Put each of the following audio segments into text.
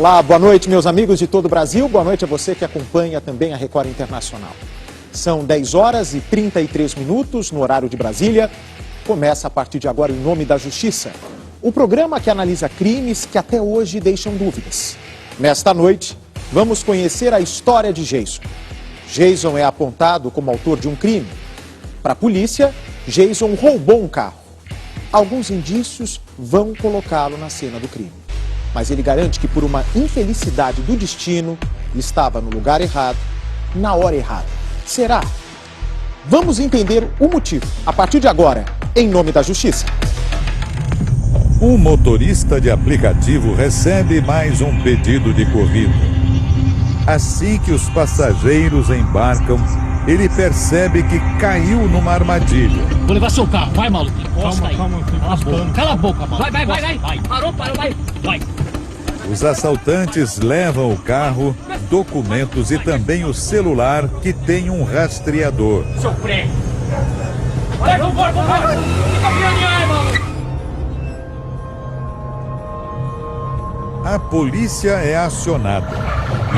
Olá, boa noite, meus amigos de todo o Brasil. Boa noite a você que acompanha também a Record Internacional. São 10 horas e 33 minutos no horário de Brasília. Começa a partir de agora Em Nome da Justiça, o programa que analisa crimes que até hoje deixam dúvidas. Nesta noite, vamos conhecer a história de Jason. Jason é apontado como autor de um crime. Para a polícia, Jason roubou um carro. Alguns indícios vão colocá-lo na cena do crime. Mas ele garante que por uma infelicidade do destino, estava no lugar errado, na hora errada. Será? Vamos entender o motivo, a partir de agora, Em Nome da Justiça. Um motorista de aplicativo recebe mais um pedido de corrida. Assim que os passageiros embarcam, ele percebe que caiu numa armadilha. Vou levar seu carro, vai, maluco. Calma, cala a boca, maluco. Vai. Parou, vai. Os assaltantes levam o carro, documentos e também o celular que tem um rastreador. Seu prego. Vai, vambora. Fica pianinho aí, maluco. A polícia é acionada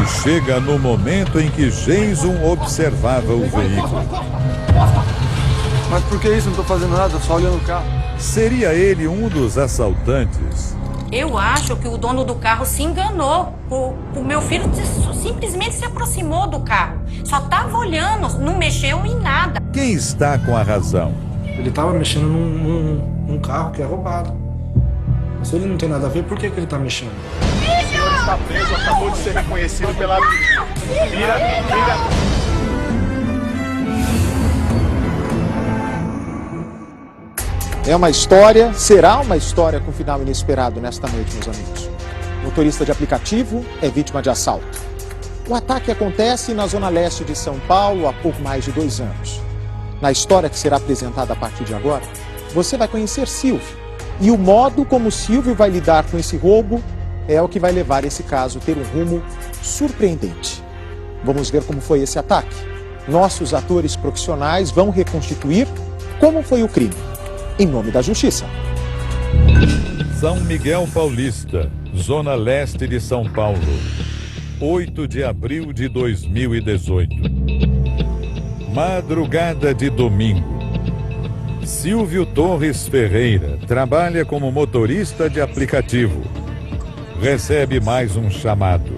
e chega no momento em que Jason observava o veículo. Mas por que isso? Não tô fazendo nada, só olhando o carro. Seria ele um dos assaltantes? Eu acho que o dono do carro se enganou. O meu filho simplesmente se aproximou do carro. Só tava olhando, não mexeu em nada. Quem está com a razão? Ele tava mexendo num carro que é roubado. Se ele não tem nada a ver, por que ele tá mexendo? O senhor está preso, acabou de ser reconhecido pela... É uma história, será uma história com final inesperado nesta noite, meus amigos. O motorista de aplicativo é vítima de assalto. O ataque acontece na zona leste de São Paulo há pouco mais de 2 anos. Na história que será apresentada a partir de agora, você vai conhecer Silvio. E o modo como Silvio vai lidar com esse roubo é o que vai levar esse caso a ter um rumo surpreendente. Vamos ver como foi esse ataque. Nossos atores profissionais vão reconstituir como foi o crime. Em Nome da Justiça. São Miguel Paulista, zona leste de São Paulo, 8 de abril de 2018. Madrugada de domingo. Silvio Torres Ferreira trabalha como motorista de aplicativo. Recebe mais um chamado.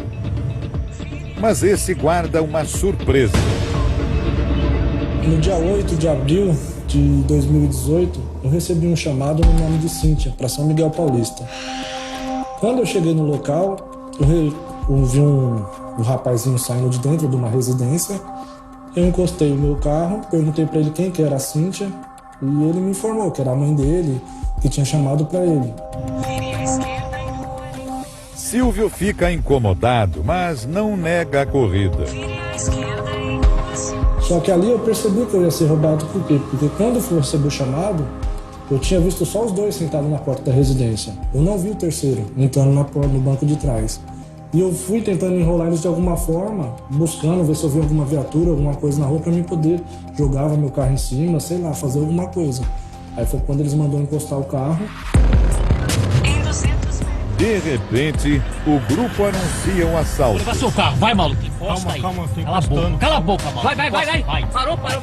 Mas esse guarda uma surpresa. No dia 8 de abril de 2018, eu recebi um chamado no nome de Cíntia, para São Miguel Paulista. Quando eu cheguei no local, eu vi um rapazinho saindo de dentro de uma residência. Eu encostei o meu carro, perguntei para ele quem que era a Cíntia, e ele me informou que era a mãe dele, que tinha chamado para ele. Silvio fica incomodado, mas não nega a corrida. Só que ali eu percebi que eu ia ser roubado. Por quê? Porque quando eu recebi o chamado, eu tinha visto só os dois sentados na porta da residência. Eu não vi o terceiro entrando no banco de trás. E eu fui tentando enrolar eles de alguma forma, buscando ver se eu via alguma viatura, alguma coisa na rua para mim poder jogar meu carro em cima, sei lá, fazer alguma coisa. Aí foi quando eles mandaram encostar o carro. De repente, o grupo anuncia um assalto. Vou levar seu carro, vai, maluco. Calma, Cala a boca, maluco. Vai. Parou, vai.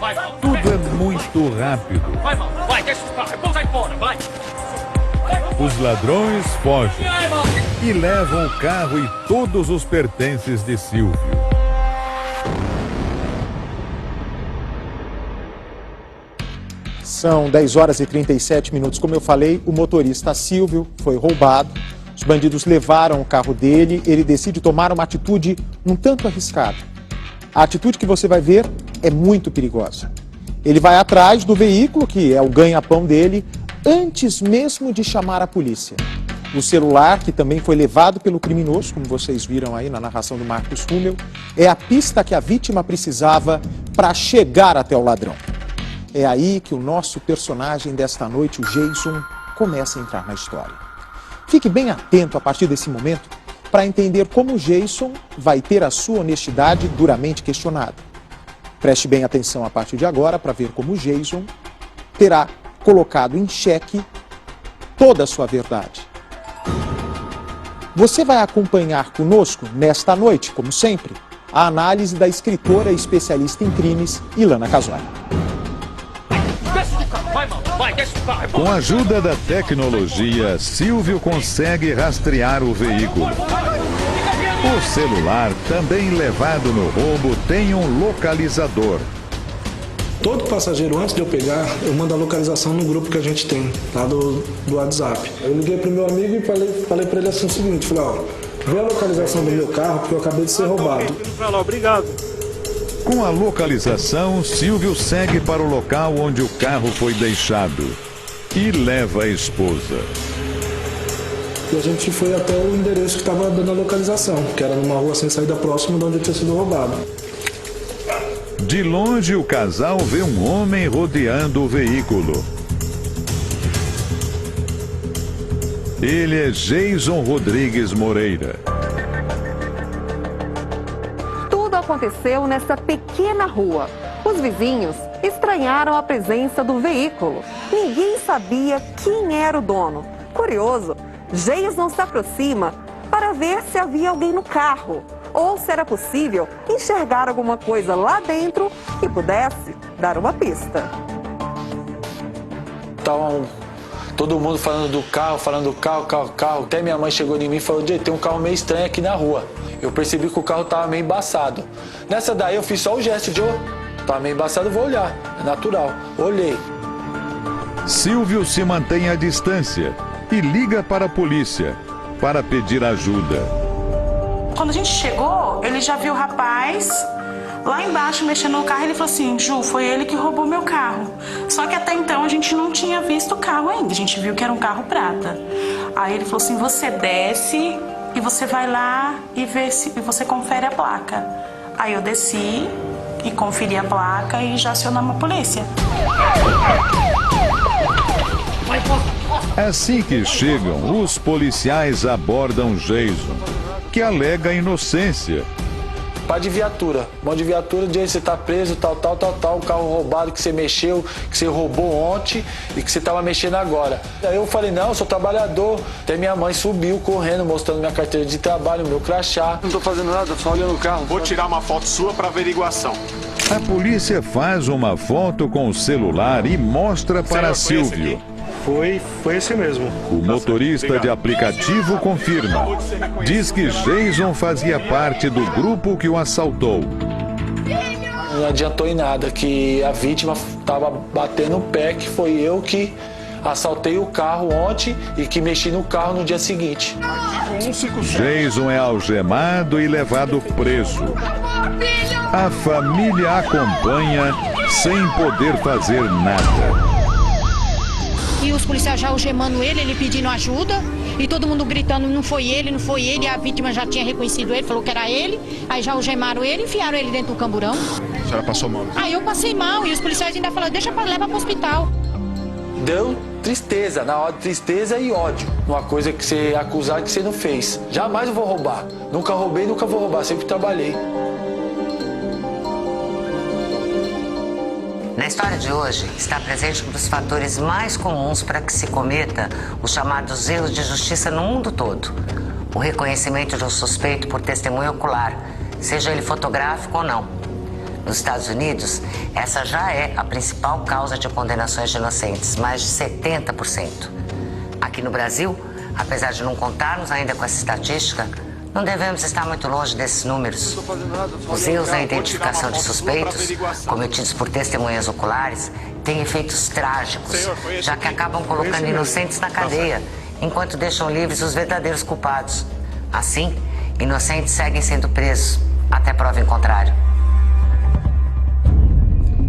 Vai, maluco. Tudo é muito rápido. Vai, maluco. Vai, deixa o carro. Vamos sair fora, vai. Os ladrões fogem Vai, maluco. e levam o carro e todos os pertences de Silvio. São 10 horas e 37 minutos. Como eu falei, o motorista Silvio foi roubado. Os bandidos levaram o carro dele. Ele decide tomar uma atitude um tanto arriscada. A atitude que você vai ver é muito perigosa. Ele vai atrás do veículo, que é o ganha-pão dele, antes mesmo de chamar a polícia. O celular, que também foi levado pelo criminoso, como vocês viram aí na narração do Marcos Rummel, é a pista que a vítima precisava para chegar até o ladrão. É aí que o nosso personagem desta noite, o Jason, começa a entrar na história. Fique bem atento a partir desse momento para entender como o Jason vai ter a sua honestidade duramente questionada. Preste bem atenção a partir de agora para ver como o Jason terá colocado em xeque toda a sua verdade. Você vai acompanhar conosco, nesta noite, como sempre, a análise da escritora e especialista em crimes, Ilana Casoy. Com a ajuda da tecnologia, Silvio consegue rastrear o veículo. O celular, também levado no roubo, tem um localizador. Todo passageiro, antes de eu pegar, eu mando a localização no grupo que a gente tem, lá do WhatsApp. Eu liguei pro meu amigo e falei pra ele assim o seguinte, falei, ó, vê a localização do meu carro, porque eu acabei de ser roubado. Obrigado. Com a localização, Silvio segue para o local onde o carro foi deixado e leva a esposa. E a gente foi até o endereço que estava dando a localização, que era numa rua sem saída próxima de onde eu tinha sido roubado. De longe, o casal vê um homem rodeando o veículo. Ele é Jason Rodrigues Moreira. Tudo aconteceu nessa pequena rua. Os vizinhos estranharam a presença do veículo. Ninguém sabia quem era o dono. Curioso, Jason se aproxima para ver se havia alguém no carro ou se era possível enxergar alguma coisa lá dentro que pudesse dar uma pista. Estavam todo mundo falando do carro. Até minha mãe chegou em mim e falou, Jay, tem um carro meio estranho aqui na rua. Eu percebi que o carro estava meio embaçado. Nessa daí eu fiz só o gesto de, tá meio embaçado, vou olhar. É natural. Olhei. Silvio se mantém à distância e liga para a polícia para pedir ajuda. Quando a gente chegou, ele já viu o rapaz lá embaixo mexendo no carro. Ele falou assim, Ju, foi ele que roubou meu carro. Só que até então a gente não tinha visto o carro ainda. A gente viu que era um carro prata. Aí ele falou assim, você desce e você vai lá e vê se e você confere a placa. Aí eu desci e conferi a placa e já acionamos a polícia. Assim que chegam, os policiais abordam Jason, que alega inocência. Pá de viatura. Mão de viatura, Jay, você tá preso, tal. O carro roubado que você mexeu, que você roubou ontem e que você tava mexendo agora. Aí eu falei, não, eu sou trabalhador. Até minha mãe subiu correndo, mostrando minha carteira de trabalho, meu crachá. Não tô fazendo nada, só olhando o carro. Vou tirar uma foto sua para averiguação. A polícia faz uma foto com o celular e mostra para Silvio. Foi esse mesmo. O motorista de aplicativo confirma. Diz que Jason fazia parte do grupo que o assaltou. Não adiantou em nada, que a vítima estava batendo o pé, que foi eu que assaltei o carro ontem e que mexi no carro no dia seguinte. Jason é algemado e levado preso. A família acompanha sem poder fazer nada. E os policiais já algemando ele pedindo ajuda, e todo mundo gritando, não foi ele, e a vítima já tinha reconhecido ele, falou que era ele, aí já algemaram ele, enfiaram ele dentro do camburão. A senhora passou mal? Aí eu passei mal, e os policiais ainda falaram, leva pro hospital. Deu tristeza, na hora de tristeza e ódio. Uma coisa que você acusar que você não fez. Jamais eu vou roubar. Nunca roubei, nunca vou roubar, sempre trabalhei. Na história de hoje, está presente um dos fatores mais comuns para que se cometa os chamados erros de justiça no mundo todo. O reconhecimento de um suspeito por testemunho ocular, seja ele fotográfico ou não. Nos Estados Unidos, essa já é a principal causa de condenações de inocentes, mais de 70%. Aqui no Brasil, apesar de não contarmos ainda com essa estatística, não devemos estar muito longe desses números. Os erros na identificação de suspeitos, cometidos por testemunhas oculares, têm efeitos trágicos, já que acabam colocando inocentes na cadeia, enquanto deixam livres os verdadeiros culpados. Assim, inocentes seguem sendo presos, até prova em contrário.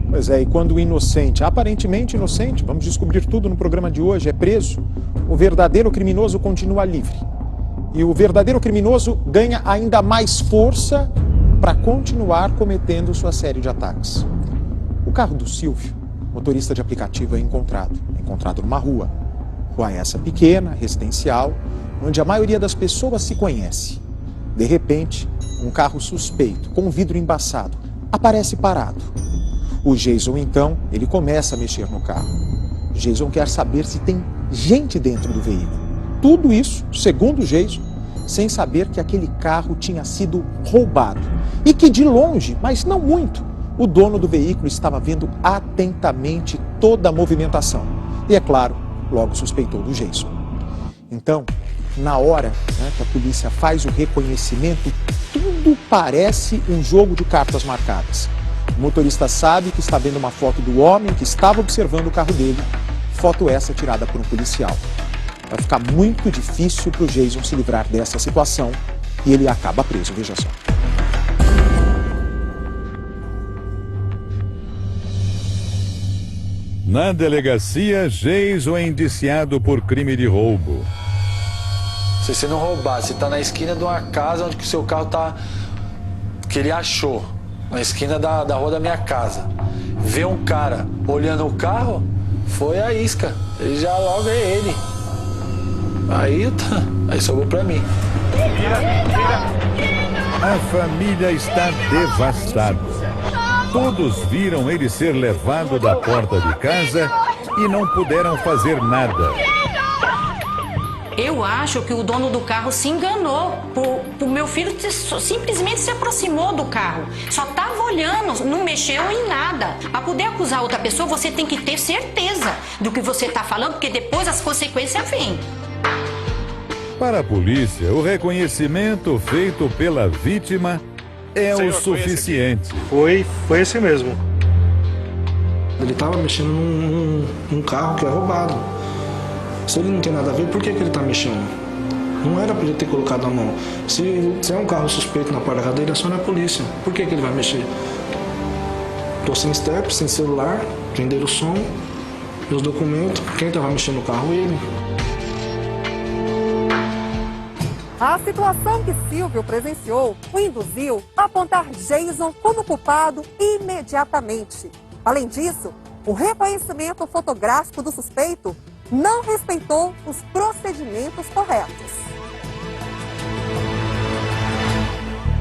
Pois é, e quando o inocente, aparentemente inocente, vamos descobrir tudo no programa de hoje, é preso, o verdadeiro criminoso continua livre. E o verdadeiro criminoso ganha ainda mais força para continuar cometendo sua série de ataques. O carro do Silvio, motorista de aplicativo, é encontrado numa rua. Rua essa pequena, residencial, onde a maioria das pessoas se conhece. De repente, um carro suspeito, com o vidro embaçado, aparece parado. O Jason, então, ele começa a mexer no carro. Jason quer saber se tem gente dentro do veículo. Tudo isso, segundo o Jason, sem saber que aquele carro tinha sido roubado. E que de longe, mas não muito, o dono do veículo estava vendo atentamente toda a movimentação. E é claro, logo suspeitou do Jason. Então, na hora que a polícia faz o reconhecimento, tudo parece um jogo de cartas marcadas. O motorista sabe que está vendo uma foto do homem que estava observando o carro dele, foto essa tirada por um policial. Vai ficar muito difícil para o Jason se livrar dessa situação e ele acaba preso, veja só. Na delegacia, Jason é indiciado por crime de roubo. Se você não roubar, você tá na esquina de uma casa onde o seu carro tá... que ele achou, na esquina da rua da minha casa. Vê um cara olhando o carro, foi a isca. Ele já logo é ele. Aí sobrou pra mim. A família está devastada. Todos viram ele ser levado da porta de casa e não puderam fazer nada. Eu acho que o dono do carro se enganou. O meu filho simplesmente se aproximou do carro. Só estava olhando, não mexeu em nada. Para poder acusar outra pessoa, você tem que ter certeza do que você está falando, porque depois as consequências vêm. Para a polícia, o reconhecimento feito pela vítima é o suficiente. Foi esse mesmo. Ele estava mexendo num carro que é roubado. Se ele não tem nada a ver, por que ele está mexendo? Não era para ele ter colocado a mão. Se é um carro suspeito na porta da cadeia, aciona a polícia. Por que ele vai mexer? Estou sem step, sem celular, prenderam o som, meus documentos. Quem estava mexendo no carro? Ele. A situação que Silvio presenciou o induziu a apontar Jason como culpado imediatamente. Além disso, o reconhecimento fotográfico do suspeito não respeitou os procedimentos corretos.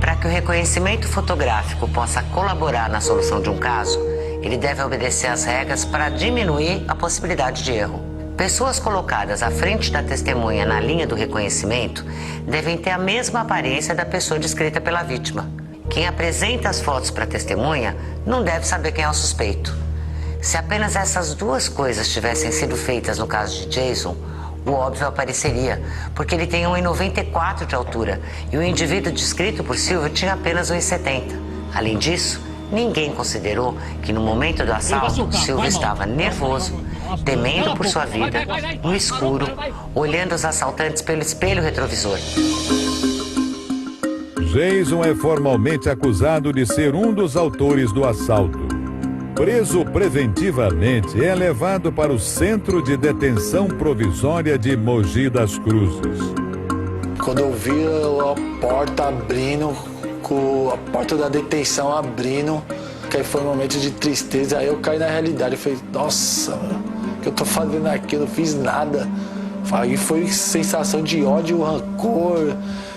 Para que o reconhecimento fotográfico possa colaborar na solução de um caso, ele deve obedecer às regras para diminuir a possibilidade de erro. Pessoas colocadas à frente da testemunha na linha do reconhecimento devem ter a mesma aparência da pessoa descrita pela vítima. Quem apresenta as fotos para a testemunha não deve saber quem é o suspeito. Se apenas essas duas coisas tivessem sido feitas no caso de Jason, o óbvio apareceria, porque ele tem 1,94 de altura e o indivíduo descrito por Silvio tinha apenas 1,70. Além disso, ninguém considerou que no momento do assalto, Silvio estava nervoso, temendo por sua vida, no escuro, olhando os assaltantes pelo espelho retrovisor. Jason é formalmente acusado de ser um dos autores do assalto. Preso preventivamente, é levado para o Centro de Detenção Provisória de Mogi das Cruzes. Quando eu vi a porta abrindo, a porta da detenção abrindo, que aí foi um momento de tristeza, aí eu caí na realidade. Eu falei, nossa, mano, o que eu tô fazendo aqui? Eu não fiz nada. Aí foi sensação de ódio, rancor,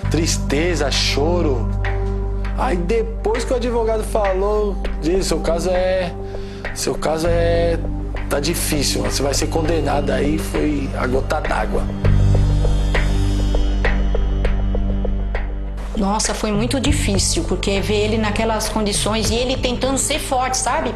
tristeza, choro. Aí depois que o advogado falou, disse, seu caso tá difícil, você vai ser condenado, aí foi a gota d'água. Nossa, foi muito difícil, porque ver ele naquelas condições e ele tentando ser forte, sabe?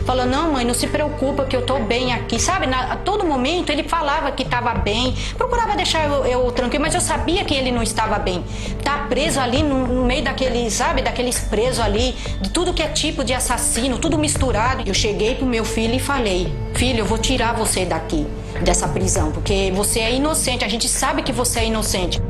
Falando, não mãe, não se preocupa que eu tô bem aqui, sabe? A todo momento ele falava que estava bem, procurava deixar eu tranquilo, mas eu sabia que ele não estava bem. Tá preso ali no meio daqueles, sabe? Daqueles presos ali, de tudo que é tipo de assassino, tudo misturado. Eu cheguei pro meu filho e falei, filho, eu vou tirar você daqui, dessa prisão, porque você é inocente, a gente sabe que você é inocente.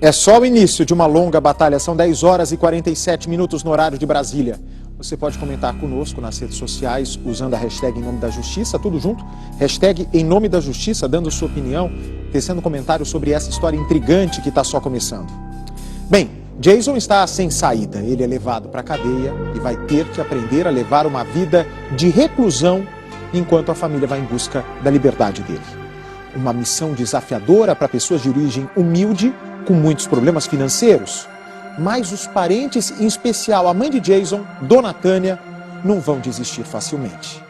É só o início de uma longa batalha, são 10 horas e 47 minutos no horário de Brasília. Você pode comentar conosco nas redes sociais usando a hashtag Em Nome da Justiça, tudo junto, hashtag Em Nome da Justiça, dando sua opinião, tecendo comentários sobre essa história intrigante que está só começando. Bem, Jason está sem saída, ele é levado para a cadeia e vai ter que aprender a levar uma vida de reclusão enquanto a família vai em busca da liberdade dele. Uma missão desafiadora para pessoas de origem humilde, com muitos problemas financeiros, mas os parentes, em especial a mãe de Jason, Dona Tânia, não vão desistir facilmente.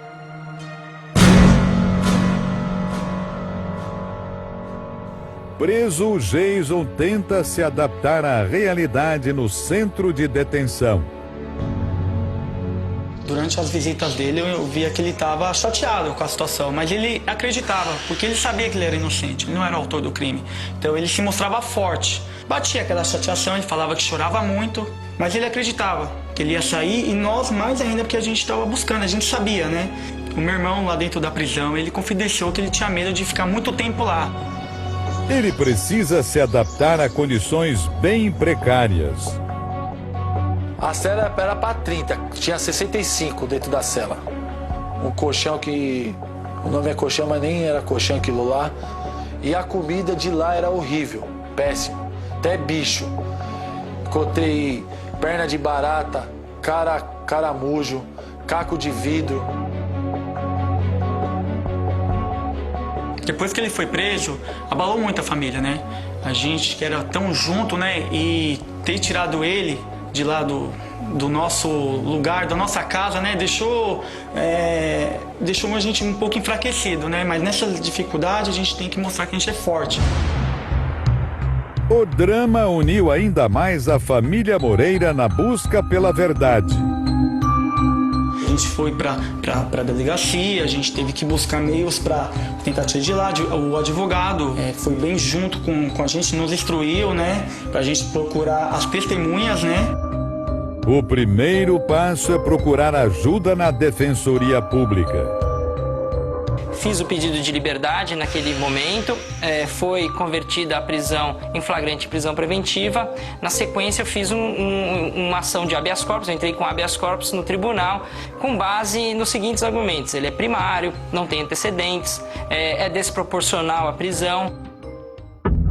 Preso, Jason tenta se adaptar à realidade no centro de detenção. Durante as visitas dele, eu via que ele estava chateado com a situação, mas ele acreditava, porque ele sabia que ele era inocente, ele não era o autor do crime. Então ele se mostrava forte. Batia aquela chateação, ele falava que chorava muito, mas ele acreditava que ele ia sair, e nós mais ainda, porque a gente estava buscando, a gente sabia, né? O meu irmão lá dentro da prisão, ele confidenciou que ele tinha medo de ficar muito tempo lá. Ele precisa se adaptar a condições bem precárias. A cela era para 30, tinha 65 dentro da cela. Um colchão que... o nome é colchão, mas nem era colchão aquilo lá. E a comida de lá era horrível, péssimo. Até bicho. Encontrei perna de barata, caramujo, caco de vidro. Depois que ele foi preso, abalou muito a família, né? A gente que era tão junto, né? E ter tirado ele de lá do nosso lugar, da nossa casa, né? Deixou a gente um pouco enfraquecido, né? Mas nessa dificuldade a gente tem que mostrar que a gente é forte. O drama uniu ainda mais a família Moreira na busca pela verdade. A gente foi para a delegacia, a gente teve que buscar meios para tentar tirar de lá. O advogado foi bem junto com a gente, nos instruiu, né? Para a gente procurar as testemunhas, né? O primeiro passo é procurar ajuda na Defensoria Pública. Fiz o pedido de liberdade naquele momento, foi convertida a prisão em flagrante prisão preventiva. Na sequência eu fiz uma ação de habeas corpus, eu entrei com habeas corpus no tribunal com base nos seguintes argumentos: ele é primário, não tem antecedentes, é desproporcional a prisão.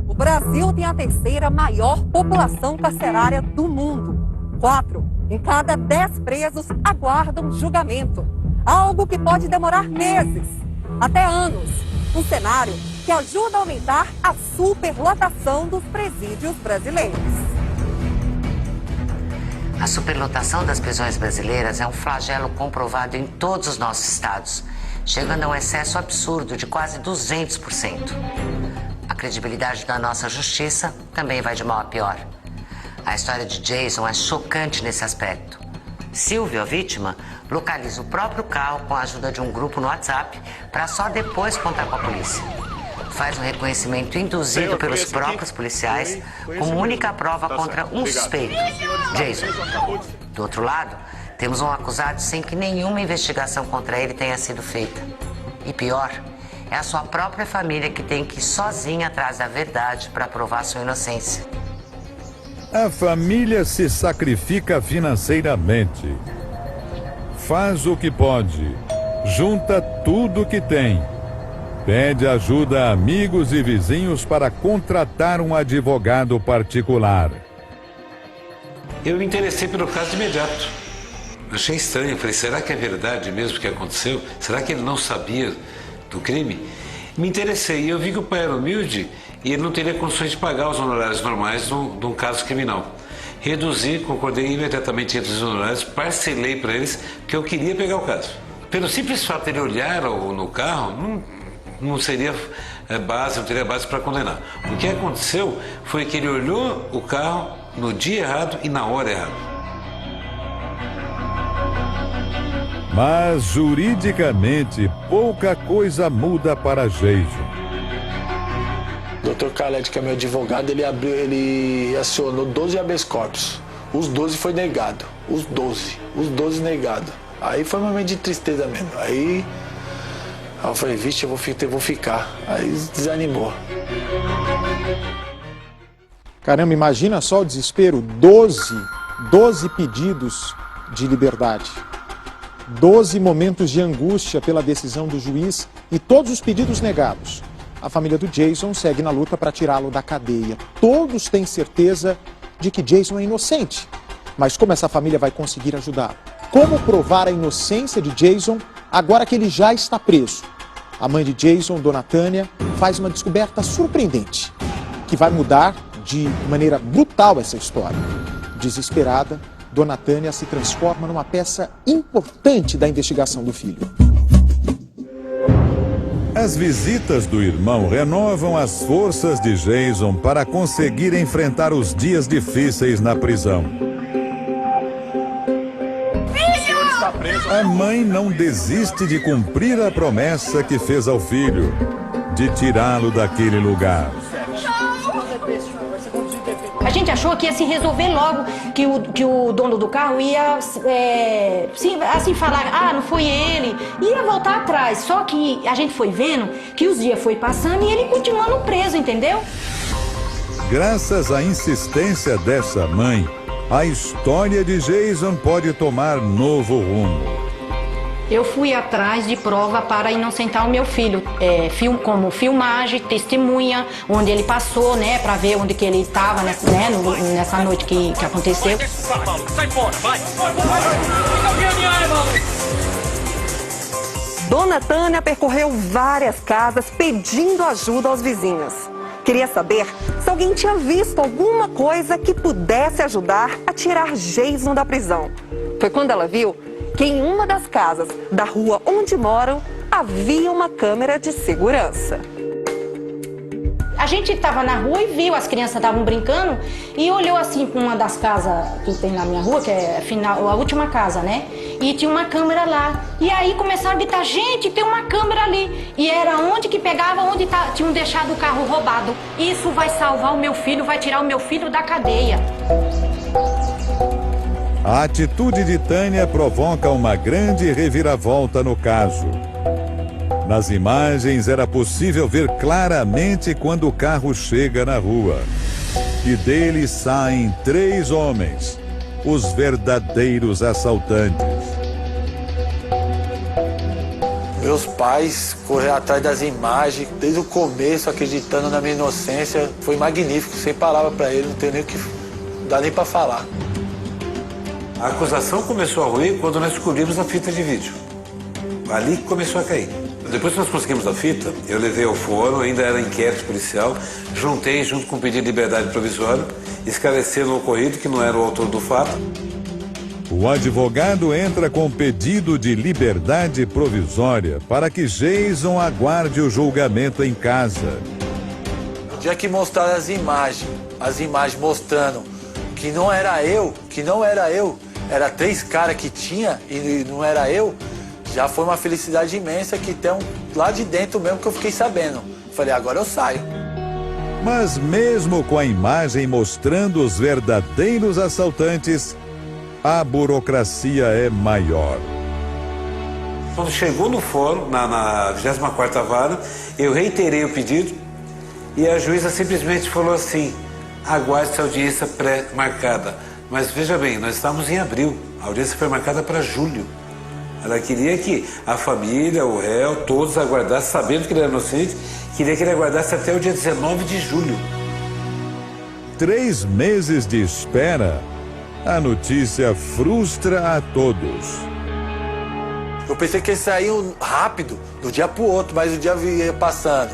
O Brasil tem a terceira maior população carcerária do mundo. 4 em cada 10 presos aguardam julgamento, algo que pode demorar meses, até anos. Um cenário que ajuda a aumentar a superlotação dos presídios brasileiros. A superlotação das prisões brasileiras é um flagelo comprovado em todos os nossos estados, chegando a um excesso absurdo de quase 200%. A credibilidade da nossa justiça também vai de mal a pior. A história de Jason é chocante nesse aspecto. Silvio, a vítima, localiza o próprio carro com a ajuda de um grupo no WhatsApp para só depois contar com a polícia. Faz um reconhecimento induzido pelos próprios policiais como única prova contra um suspeito, Jason. Do outro lado, temos um acusado sem que nenhuma investigação contra ele tenha sido feita. E pior, é a sua própria família que tem que ir sozinha atrás da verdade para provar sua inocência. A família se sacrifica financeiramente. Faz o que pode. Junta tudo que tem. Pede ajuda a amigos e vizinhos para contratar um advogado particular. Eu me interessei pelo caso de imediato. Achei estranho. Falei, será que é verdade mesmo o que aconteceu? Será que ele não sabia do crime? Me interessei e eu vi que o pai era humilde e ele não teria condições de pagar os honorários normais de um caso criminal. Reduzi, concordei imediatamente entre os honorários, parcelei para eles que eu queria pegar o caso. Pelo simples fato de ele olhar no carro, não seria base, não teria base para condenar. O que aconteceu foi que ele olhou o carro no dia errado e na hora errada. Mas, juridicamente, pouca coisa muda para Jason. O Dr. Khaled, que é meu advogado, ele acionou 12 habeas corpus. Os 12 foi negado. Os 12 negado. Aí foi um momento de tristeza mesmo. Aí eu falei, vixe, eu vou ficar. Aí desanimou. Caramba, imagina só o desespero. 12 pedidos de liberdade. 12 momentos de angústia pela decisão do juiz e todos os pedidos negados. A família do Jason segue na luta para tirá-lo da cadeia. Todos têm certeza de que Jason é inocente. Mas como essa família vai conseguir ajudá-lo? Como provar a inocência de Jason agora que ele já está preso? A mãe de Jason, Dona Tânia, faz uma descoberta surpreendente, que vai mudar de maneira brutal essa história. Desesperada, Dona Tânia se transforma numa peça importante da investigação do filho. As visitas do irmão renovam as forças de Jason para conseguir enfrentar os dias difíceis na prisão. A mãe não desiste de cumprir a promessa que fez ao filho, de tirá-lo daquele lugar. A gente achou que ia se resolver logo, que o dono do carro ia assim falar, ah, não foi ele, ia voltar atrás. Só que a gente foi vendo que os dias foi passando e ele continuando preso, entendeu? Graças à insistência dessa mãe, a história de Jason pode tomar novo rumo. Eu fui atrás de prova para inocentar o meu filho, como filmagem, testemunha, onde ele passou, né, para ver onde que ele estava, né, nessa noite que aconteceu. Sai fora, vai! Dona Tânia percorreu várias casas pedindo ajuda aos vizinhos. Queria saber se alguém tinha visto alguma coisa que pudesse ajudar a tirar Jason da prisão. Foi quando ela viu que em uma das casas da rua onde moram havia uma câmera de segurança. A gente estava na rua e viu, as crianças estavam brincando e olhou assim para uma das casas que tem na minha rua, que é a última casa, né? E tinha uma câmera lá. E aí começaram a gritar, gente, tem uma câmera ali. E era onde que pegava, onde tinham deixado o carro roubado. Isso vai salvar o meu filho, vai tirar o meu filho da cadeia. A atitude de Tânia provoca uma grande reviravolta no caso. Nas imagens era possível ver claramente quando o carro chega na rua. E dele saem 3 homens, os verdadeiros assaltantes. Meus pais correram atrás das imagens, desde o começo, acreditando na minha inocência. Foi magnífico, sem palavra para ele, não tem nem o que... não dá nem para falar. A acusação começou a ruir quando nós descobrimos a fita de vídeo. Ali que começou a cair. Depois que nós conseguimos a fita, eu levei ao fórum, ainda era inquérito policial, juntei junto com o pedido de liberdade provisória, esclarecendo o ocorrido, que não era o autor do fato. O advogado entra com pedido de liberdade provisória para que Jason aguarde o julgamento em casa. No dia que mostraram as imagens mostrando que não era eu, era 3 caras que tinha e não era eu, já foi uma felicidade imensa que tem lá de dentro mesmo que eu fiquei sabendo. Falei, agora eu saio. Mas mesmo com a imagem mostrando os verdadeiros assaltantes, a burocracia é maior. Quando chegou no fórum, na 24ª vara, eu reiterei o pedido e a juíza simplesmente falou assim, aguarde essa audiência pré-marcada. Mas veja bem, nós estamos em abril, a audiência foi marcada para julho. Ela queria que a família, o réu, todos aguardassem, sabendo que ele era inocente, queria que ele aguardasse até o dia 19 de julho. 3 meses de espera, a notícia frustra a todos. Eu pensei que eles saíam rápido, do dia pro outro, mas o dia ia passando.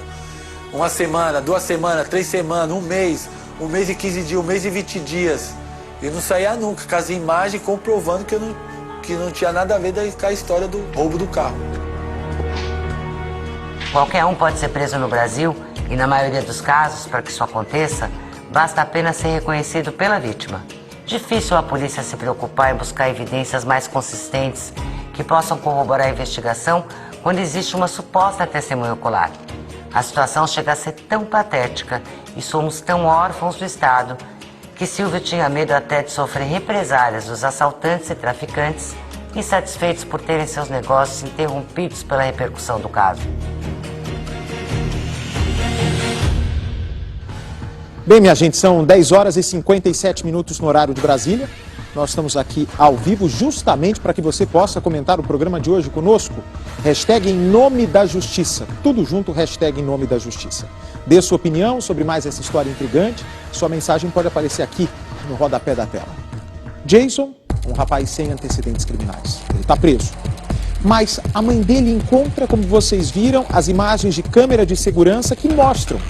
1 semana, 2 semanas, 3 semanas, 1 mês, 1 mês e 15 dias, 1 mês e 20 dias. E não saía nunca, com as imagens comprovando que não tinha nada a ver com a história do roubo do carro. Qualquer um pode ser preso no Brasil e, na maioria dos casos, para que isso aconteça, basta apenas ser reconhecido pela vítima. Difícil a polícia se preocupar em buscar evidências mais consistentes que possam corroborar a investigação quando existe uma suposta testemunha ocular. A situação chega a ser tão patética e somos tão órfãos do Estado que Silvio tinha medo até de sofrer represálias dos assaltantes e traficantes, insatisfeitos por terem seus negócios interrompidos pela repercussão do caso. Bem, minha gente, são 10 horas e 57 minutos no horário de Brasília. Nós estamos aqui ao vivo justamente para que você possa comentar o programa de hoje conosco. Hashtag em nome da justiça. Tudo junto, hashtag em nome da justiça. Dê sua opinião sobre mais essa história intrigante. Sua mensagem pode aparecer aqui no rodapé da tela. Jason, um rapaz sem antecedentes criminais. Ele está preso. Mas a mãe dele encontra, como vocês viram, as imagens de câmera de segurança que mostram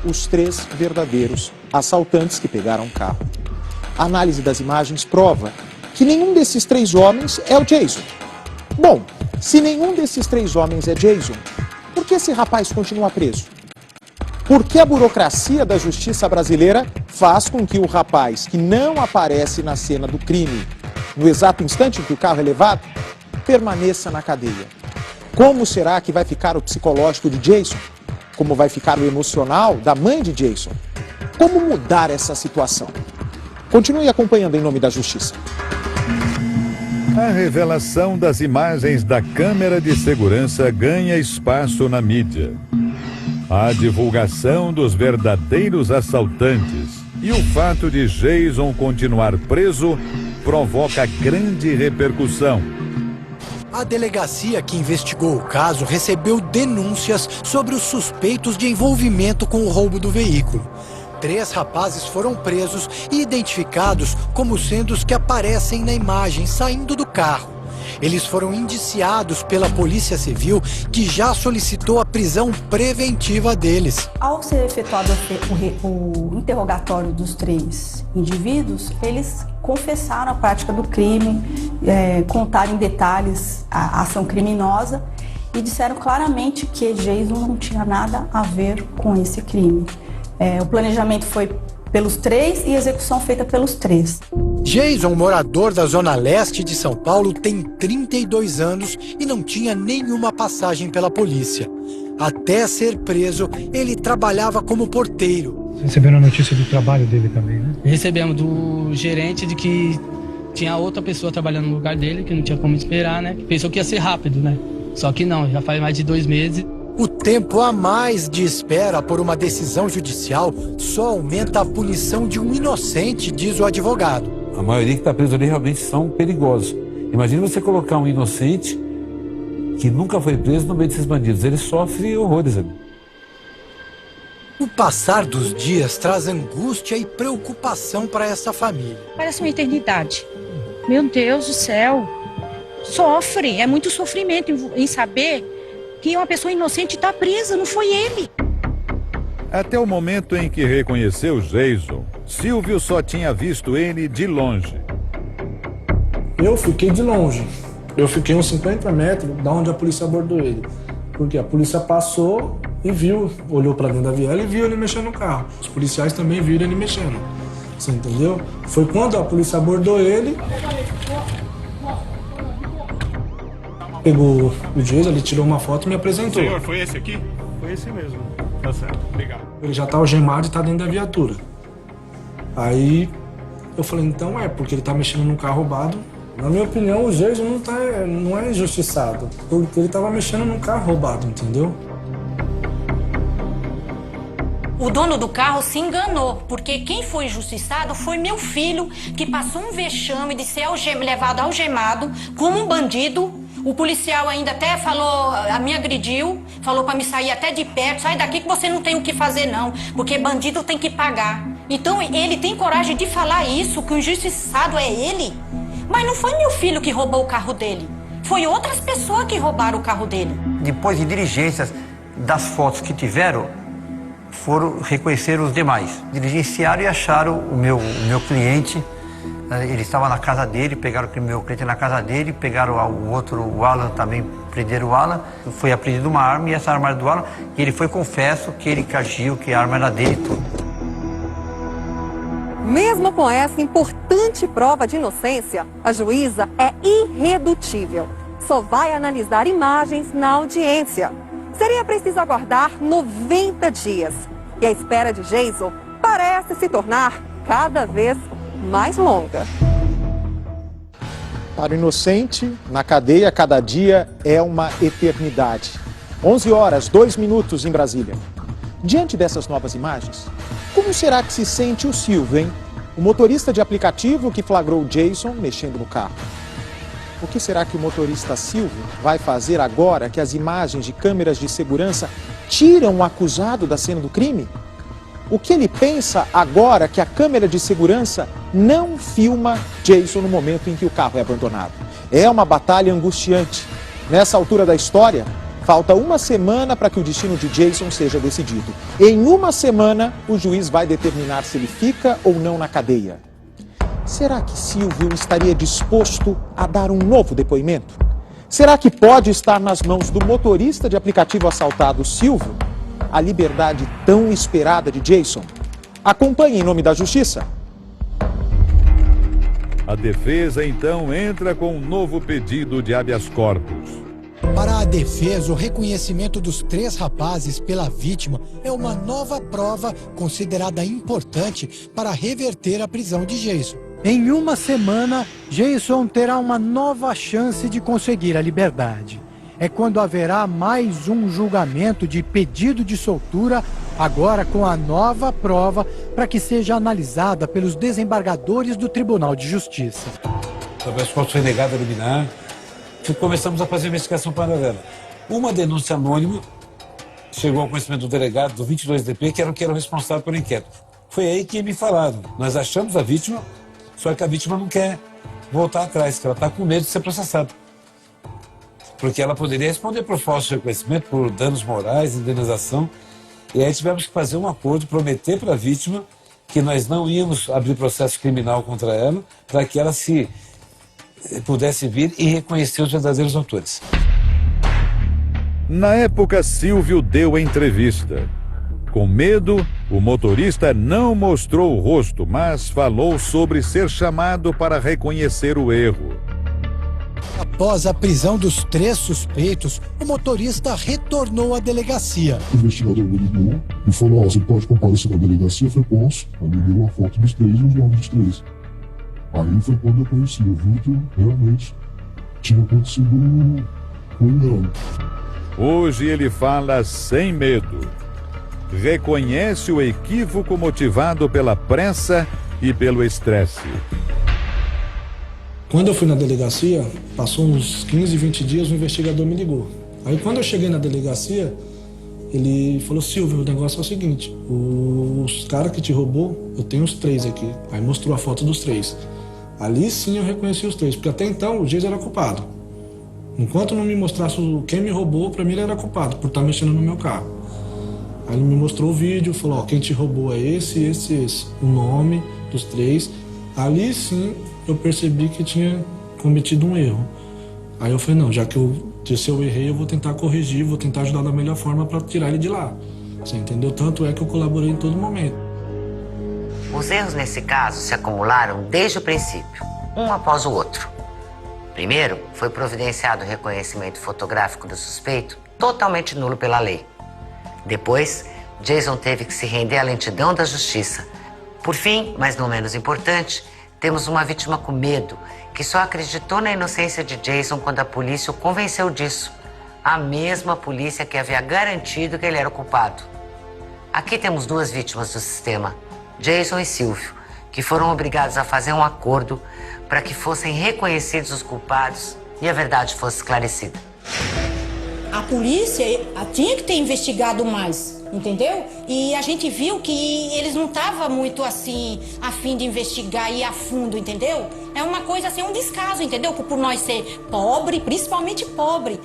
os 3 verdadeiros assaltantes que pegaram o carro. A análise das imagens prova que nenhum desses 3 homens é o Jason. Bom, se nenhum desses 3 homens é Jason, Por que esse rapaz continua preso? Por que a burocracia da justiça brasileira faz com que o rapaz que não aparece na cena do crime, no exato instante em que o carro é levado, permaneça na cadeia? Como será que vai ficar o psicológico de Jason? Como vai ficar o emocional da mãe de Jason? Como mudar essa situação? Continue acompanhando em nome da justiça. A revelação das imagens da câmera de segurança ganha espaço na mídia. A divulgação dos verdadeiros assaltantes e o fato de Jason continuar preso provoca grande repercussão. A delegacia que investigou o caso recebeu denúncias sobre os suspeitos de envolvimento com o roubo do veículo. 3 rapazes foram presos e identificados como sendo os que aparecem na imagem saindo do carro. Eles foram indiciados pela Polícia Civil, que já solicitou a prisão preventiva deles. Ao ser efetuado o interrogatório dos 3 indivíduos, eles confessaram a prática do crime, contaram em detalhes a ação criminosa e disseram claramente que Jason não tinha nada a ver com esse crime. O planejamento foi pelos 3 e a execução feita pelos 3. Jason, morador da Zona Leste de São Paulo, tem 32 anos e não tinha nenhuma passagem pela polícia. Até ser preso, ele trabalhava como porteiro. Receberam a notícia do trabalho dele também, né? Recebemos do gerente de que tinha outra pessoa trabalhando no lugar dele, que não tinha como esperar, né? Pensou que ia ser rápido, né? Só que não, já faz mais de 2 meses. O tempo a mais de espera por uma decisão judicial só aumenta a punição de um inocente, diz o advogado. A maioria que está preso ali realmente são perigosos. Imagina você colocar um inocente que nunca foi preso no meio desses bandidos. Ele sofre horrores ali. O passar dos dias traz angústia e preocupação para essa família. Parece uma eternidade. Meu Deus do céu. Sofre, é muito sofrimento em saber que uma pessoa inocente está presa, não foi ele. Até o momento em que reconheceu Jason, Silvio só tinha visto ele de longe. Eu fiquei de longe. Eu fiquei uns 50 metros da onde a polícia abordou ele. Porque a polícia passou e viu, olhou para dentro da viela e viu ele mexendo no carro. Os policiais também viram ele mexendo. Você entendeu? Foi quando a polícia abordou ele, pegou o Jason, ele tirou uma foto e me apresentou. Senhor, foi esse aqui? Foi esse mesmo. Tá certo, obrigado. Ele já tá algemado e tá dentro da viatura. Aí eu falei, então porque ele tá mexendo num carro roubado. Na minha opinião, o Jason não é injustiçado, porque ele tava mexendo num carro roubado, entendeu? O dono do carro se enganou, porque quem foi injustiçado foi meu filho, que passou um vexame de ser levado algemado como um bandido. O policial ainda até falou, me agrediu, falou para me sair até de perto, sai daqui que você não tem o que fazer não, porque bandido tem que pagar. Então ele tem coragem de falar isso, que o injustiçado é ele. Mas não foi meu filho que roubou o carro dele, foi outras pessoas que roubaram o carro dele. Depois de diligências das fotos que tiveram, foram reconhecer os demais. Diligenciaram e acharam o meu cliente. Ele estava na casa dele, pegaram o meu cliente na casa dele, pegaram o outro, o Alan também, prenderam o Alan. Foi apreendida uma arma e essa arma era do Alan. E ele foi confesso que ele agiu, que a arma era dele e tudo. Mesmo com essa importante prova de inocência, a juíza é irredutível. Só vai analisar imagens na audiência. Seria preciso aguardar 90 dias. E a espera de Jason parece se tornar cada vez mais longa. Para o inocente, na cadeia, cada dia é uma eternidade. 11 horas, 2 minutos em Brasília. Diante dessas novas imagens, como será que se sente o Silvio, hein? O motorista de aplicativo que flagrou Jason mexendo no carro. O que será que o motorista Silvio vai fazer agora que as imagens de câmeras de segurança tiram o acusado da cena do crime? O que ele pensa agora que a câmera de segurança não filma Jason no momento em que o carro é abandonado? É uma batalha angustiante. Nessa altura da história, falta uma semana para que o destino de Jason seja decidido. Em uma semana, o juiz vai determinar se ele fica ou não na cadeia. Será que Silvio estaria disposto a dar um novo depoimento? Será que pode estar nas mãos do motorista de aplicativo assaltado Silvio a liberdade tão esperada de Jason? Acompanhe em nome da Justiça. A defesa então entra com um novo pedido de habeas corpus. Para a defesa, o reconhecimento dos 3 rapazes pela vítima é uma nova prova considerada importante para reverter a prisão de Jason. Em uma semana, Jason terá uma nova chance de conseguir a liberdade. É quando haverá mais um julgamento de pedido de soltura, agora com a nova prova para que seja analisada pelos desembargadores do Tribunal de Justiça. O habeas corpus foi negado a liminar. Começamos a fazer investigação paralela. Uma denúncia anônima chegou ao conhecimento do delegado do 22DP, que era o responsável pelo inquérito. Foi aí que me falaram. Nós achamos a vítima, só que a vítima não quer voltar atrás, que ela está com medo de ser processada. Porque ela poderia responder por falso reconhecimento, por danos morais, indenização. E aí tivemos que fazer um acordo, prometer para a vítima que nós não íamos abrir processo criminal contra ela, para que ela se pudesse vir e reconhecer os verdadeiros autores. Na época, Silvio deu entrevista. Com medo, o motorista não mostrou o rosto, mas falou sobre ser chamado para reconhecer o erro. Após a prisão dos 3 suspeitos, o motorista retornou à delegacia. O investigador me ligou e falou: você pode comparecer na delegacia? Eu falei: posso. Aí me deu a foto dos 3 e os nomes dos 3. Aí foi quando eu conheci, eu vi que realmente tinha acontecido um engano. Hoje ele fala sem medo. Reconhece o equívoco motivado pela pressa e pelo estresse. Quando eu fui na delegacia, passou uns 15, 20 dias, o investigador me ligou. Aí quando eu cheguei na delegacia, ele falou: Silvio, o negócio é o seguinte, os caras que te roubou, eu tenho os 3 aqui. Aí mostrou a foto dos 3. Ali sim eu reconheci os 3, porque até então o Jason era culpado. Enquanto não me mostrasse quem me roubou, pra mim ele era culpado, por estar mexendo no meu carro. Aí ele me mostrou o vídeo, falou: ó, quem te roubou é esse, esse e esse. O nome dos 3. Ali sim eu percebi que tinha cometido um erro. Aí eu falei: não, já que se eu errei, eu vou tentar corrigir, vou tentar ajudar da melhor forma para tirar ele de lá. Você entendeu? Tanto é que eu colaborei em todo momento. Os erros nesse caso se acumularam desde o princípio, um após o outro. Primeiro, foi providenciado o reconhecimento fotográfico do suspeito, totalmente nulo pela lei. Depois, Jason teve que se render à lentidão da justiça. Por fim, mas não menos importante, temos uma vítima com medo, que só acreditou na inocência de Jason quando a polícia o convenceu disso. A mesma polícia que havia garantido que ele era o culpado. Aqui temos 2 vítimas do sistema, Jason e Silvio, que foram obrigados a fazer um acordo para que fossem reconhecidos os culpados e a verdade fosse esclarecida. A polícia tinha que ter investigado mais, entendeu? E a gente viu que eles não estavam muito assim, a fim de investigar e ir a fundo, entendeu? É uma coisa assim, um descaso, entendeu? Por nós ser pobre, principalmente pobre,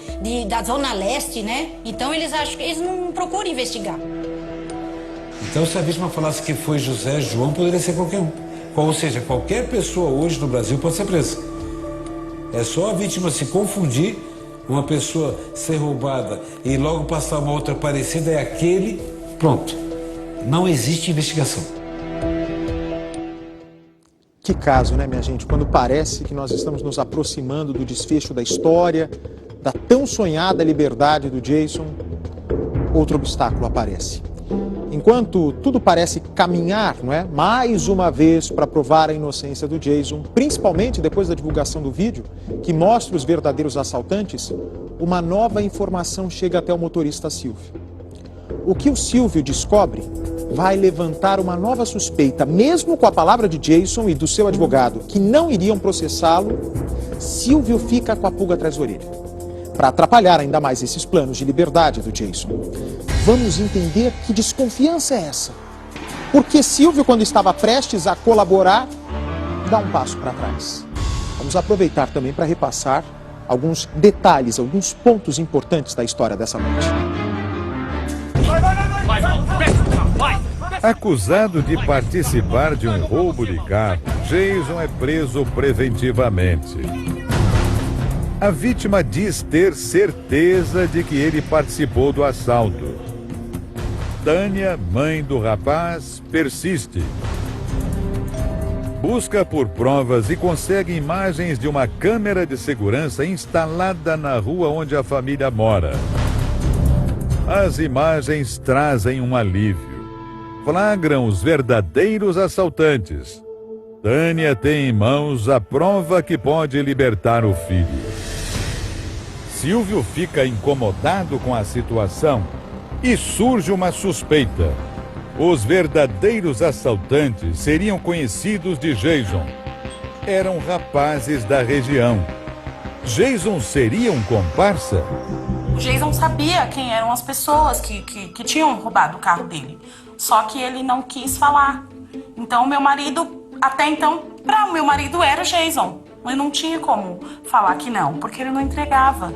da Zona Leste, né? Então eles acham que eles não procuram investigar. Então, se a vítima falasse que foi José, João, poderia ser qualquer um. Ou seja, qualquer pessoa hoje no Brasil pode ser presa. É só a vítima se confundir, uma pessoa ser roubada e logo passar uma outra parecida, é aquele, pronto. Não existe investigação. Que caso, né, minha gente? Quando parece que nós estamos nos aproximando do desfecho da história, da tão sonhada liberdade do Jason, outro obstáculo aparece. Enquanto tudo parece caminhar, não é? Mais uma vez para provar a inocência do Jason, principalmente depois da divulgação do vídeo, que mostra os verdadeiros assaltantes, uma nova informação chega até o motorista Silvio. O que o Silvio descobre vai levantar uma nova suspeita, mesmo com a palavra de Jason e do seu advogado, que não iriam processá-lo. Silvio fica com a pulga atrás da orelha, para atrapalhar ainda mais esses planos de liberdade do Jason. Vamos entender que desconfiança é essa. Porque Silvio, quando estava prestes a colaborar, dá um passo para trás. Vamos aproveitar também para repassar alguns detalhes, alguns pontos importantes da história dessa noite. Acusado de participar de um roubo de carro, Jason é preso preventivamente. A vítima diz ter certeza de que ele participou do assalto. Tânia, mãe do rapaz, persiste. Busca por provas e consegue imagens de uma câmera de segurança instalada na rua onde a família mora. As imagens trazem um alívio. Flagram os verdadeiros assaltantes. Tânia tem em mãos a prova que pode libertar o filho. Silvio fica incomodado com a situação e surge uma suspeita. Os verdadeiros assaltantes seriam conhecidos de Jason. Eram rapazes da região. Jason seria um comparsa? O Jason sabia quem eram as pessoas que tinham roubado o carro dele. Só que ele não quis falar. Então, meu marido, até então, para o meu marido era o Jason. Ele não tinha como falar que não, porque ele não entregava.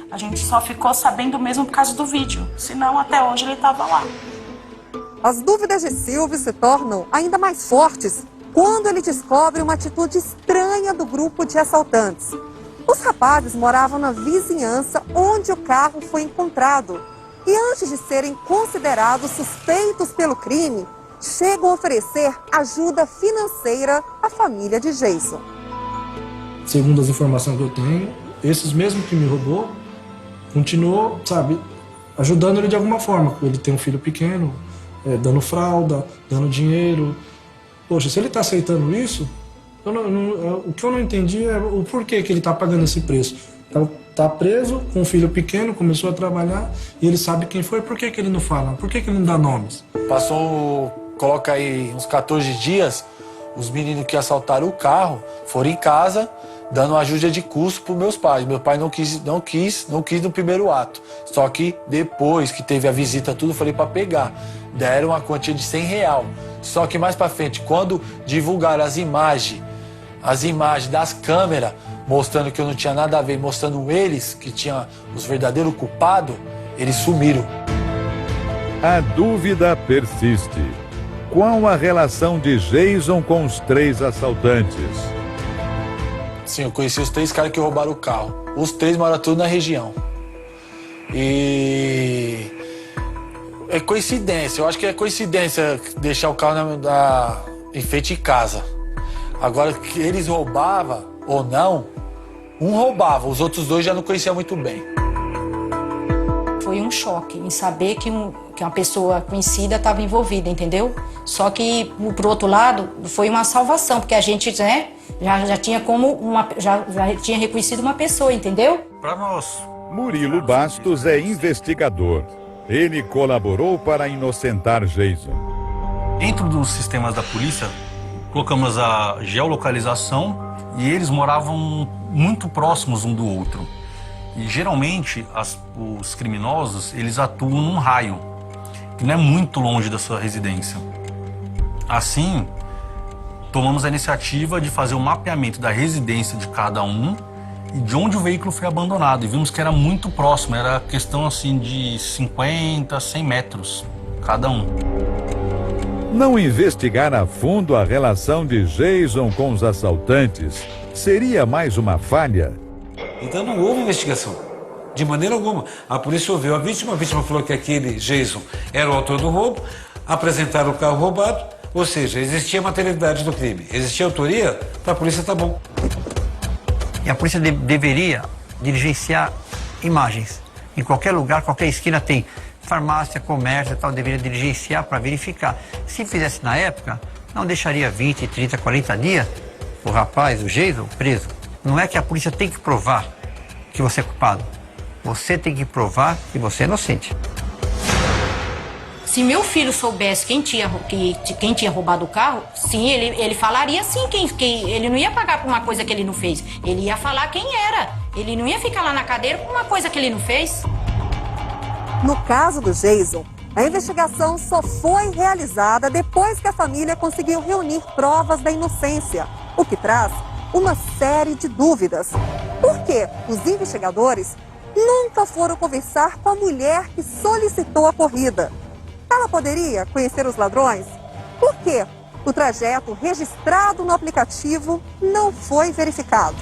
A gente só ficou sabendo mesmo por causa do vídeo. Senão, até hoje, ele estava lá. As dúvidas de Silvio se tornam ainda mais fortes quando ele descobre uma atitude estranha do grupo de assaltantes. Os rapazes moravam na vizinhança onde o carro foi encontrado. E antes de serem considerados suspeitos pelo crime, chegam a oferecer ajuda financeira à família de Jason. Segundo as informações que eu tenho, esses mesmos que me roubou, continuou, ajudando ele de alguma forma. Ele tem um filho pequeno, dando fralda, dando dinheiro. Poxa, se ele está aceitando isso, o que eu não entendi é o porquê que ele está pagando esse preço. Tá preso com um filho pequeno, começou a trabalhar e ele sabe quem foi. Por que que ele não fala? Por que que ele não dá nomes? Passou, coloca aí uns 14 dias, os meninos que assaltaram o carro foram em casa dando ajuda de custo para meus pais. Meu pai não quis no primeiro ato. Só que depois que teve a visita tudo, eu falei para pegar. Deram uma quantia de R$100. Só que mais para frente, quando divulgaram as imagens das câmeras, mostrando que eu não tinha nada a ver, mostrando eles que tinham os verdadeiros culpados, eles sumiram. A dúvida persiste. Qual a relação de Jason com os 3 assaltantes? Sim, eu conheci os 3 caras que roubaram o carro. Os 3 moram tudo na região. E é coincidência, eu acho que é coincidência deixar o carro em frente de casa. Agora, que eles roubavam ou não, um roubava, os outros 2 já não conheciam muito bem. Foi um choque em saber que uma pessoa conhecida estava envolvida, entendeu? Só que, por outro lado, foi uma salvação, porque a gente já tinha já tinha reconhecido uma pessoa, entendeu? Para nós. Murilo Bastos é investigador. Ele colaborou para inocentar Jason. Dentro dos sistemas da polícia, colocamos a geolocalização e eles moravam muito próximos um do outro. E geralmente os criminosos, eles atuam num raio, que não é muito longe da sua residência. Assim, tomamos a iniciativa de fazer o mapeamento da residência de cada um e de onde o veículo foi abandonado. E vimos que era muito próximo, era questão assim de 50, 100 metros cada um. Não investigar a fundo a relação de Jason com os assaltantes seria mais uma falha? Então não houve investigação, de maneira alguma. A polícia ouviu a vítima falou que aquele Jason era o autor do roubo, apresentaram o carro roubado, ou seja, existia materialidade do crime, existia autoria, para a polícia tá bom. E a polícia deveria diligenciar imagens. Em qualquer lugar, qualquer esquina tem farmácia, comércio e tal, deveria diligenciar para verificar. Se fizesse na época, não deixaria 20, 30, 40 dias o rapaz, o Jason, preso. Não é que a polícia tem que provar que você é culpado. Você tem que provar que você é inocente. Se meu filho soubesse quem tinha roubado o carro, sim, ele falaria sim, ele não ia pagar por uma coisa que ele não fez. Ele ia falar quem era. Ele não ia ficar lá na cadeira por uma coisa que ele não fez. No caso do Jason, a investigação só foi realizada depois que a família conseguiu reunir provas da inocência, o que traz uma série de dúvidas. Por que os investigadores nunca foram conversar com a mulher que solicitou a corrida? Ela poderia conhecer os ladrões? Por que o trajeto registrado no aplicativo não foi verificado?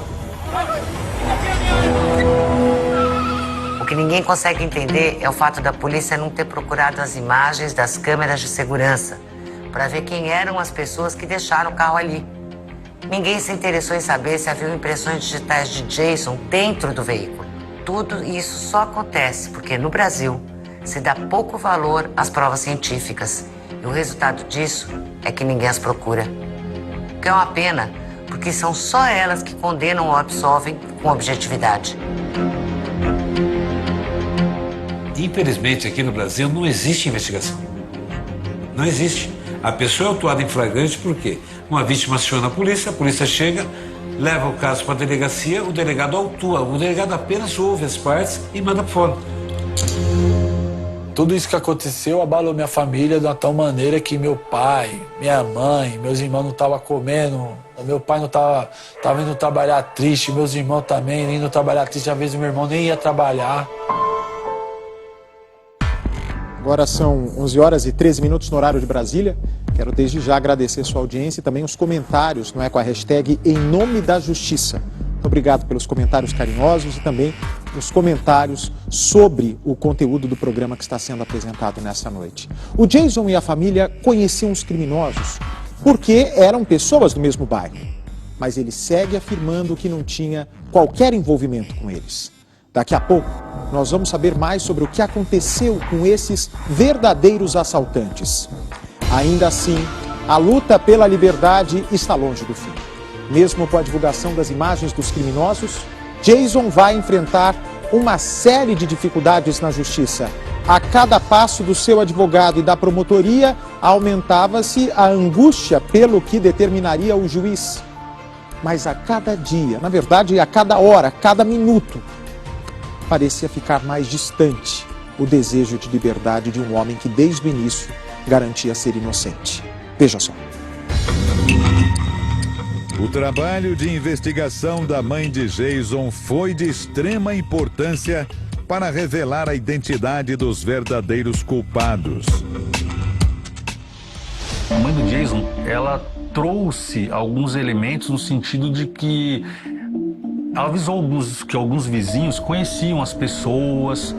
O que ninguém consegue entender é o fato da polícia não ter procurado as imagens das câmeras de segurança para ver quem eram as pessoas que deixaram o carro ali. Ninguém se interessou em saber se havia impressões digitais de Jason dentro do veículo. Tudo isso só acontece porque no Brasil se dá pouco valor às provas científicas. E o resultado disso é que ninguém as procura. O que é uma pena, porque são só elas que condenam ou absolvem com objetividade. Infelizmente, aqui no Brasil não existe investigação. Não existe. A pessoa é autuada em flagrante por quê? Uma vítima aciona a polícia chega, leva o caso para a delegacia, o delegado autua. O delegado apenas ouve as partes e manda para fora. Tudo isso que aconteceu abalou minha família de uma tal maneira que meu pai, minha mãe, meus irmãos não estavam comendo. Meu pai não estava indo trabalhar triste, meus irmãos também indo trabalhar triste. Às vezes meu irmão nem ia trabalhar. Agora são 11 horas e 13 minutos no horário de Brasília. Quero desde já agradecer sua audiência e também os comentários, não é, com a hashtag Em Nome da Justiça. Muito obrigado pelos comentários carinhosos e também os comentários sobre o conteúdo do programa que está sendo apresentado nessa noite. O Jason e a família conheciam os criminosos porque eram pessoas do mesmo bairro, mas ele segue afirmando que não tinha qualquer envolvimento com eles. Daqui a pouco, nós vamos saber mais sobre o que aconteceu com esses verdadeiros assaltantes. Ainda assim, a luta pela liberdade está longe do fim. Mesmo com a divulgação das imagens dos criminosos, Jason vai enfrentar uma série de dificuldades na justiça. A cada passo do seu advogado e da promotoria, aumentava-se a angústia pelo que determinaria o juiz. Mas a cada dia, na verdade, a cada hora, a cada minuto, parecia ficar mais distante o desejo de liberdade de um homem que desde o início garantia ser inocente. Veja só. O trabalho de investigação da mãe de Jason foi de extrema importância para revelar a identidade dos verdadeiros culpados. A mãe do Jason, ela trouxe alguns elementos no sentido de que ela avisou que alguns vizinhos conheciam as pessoas.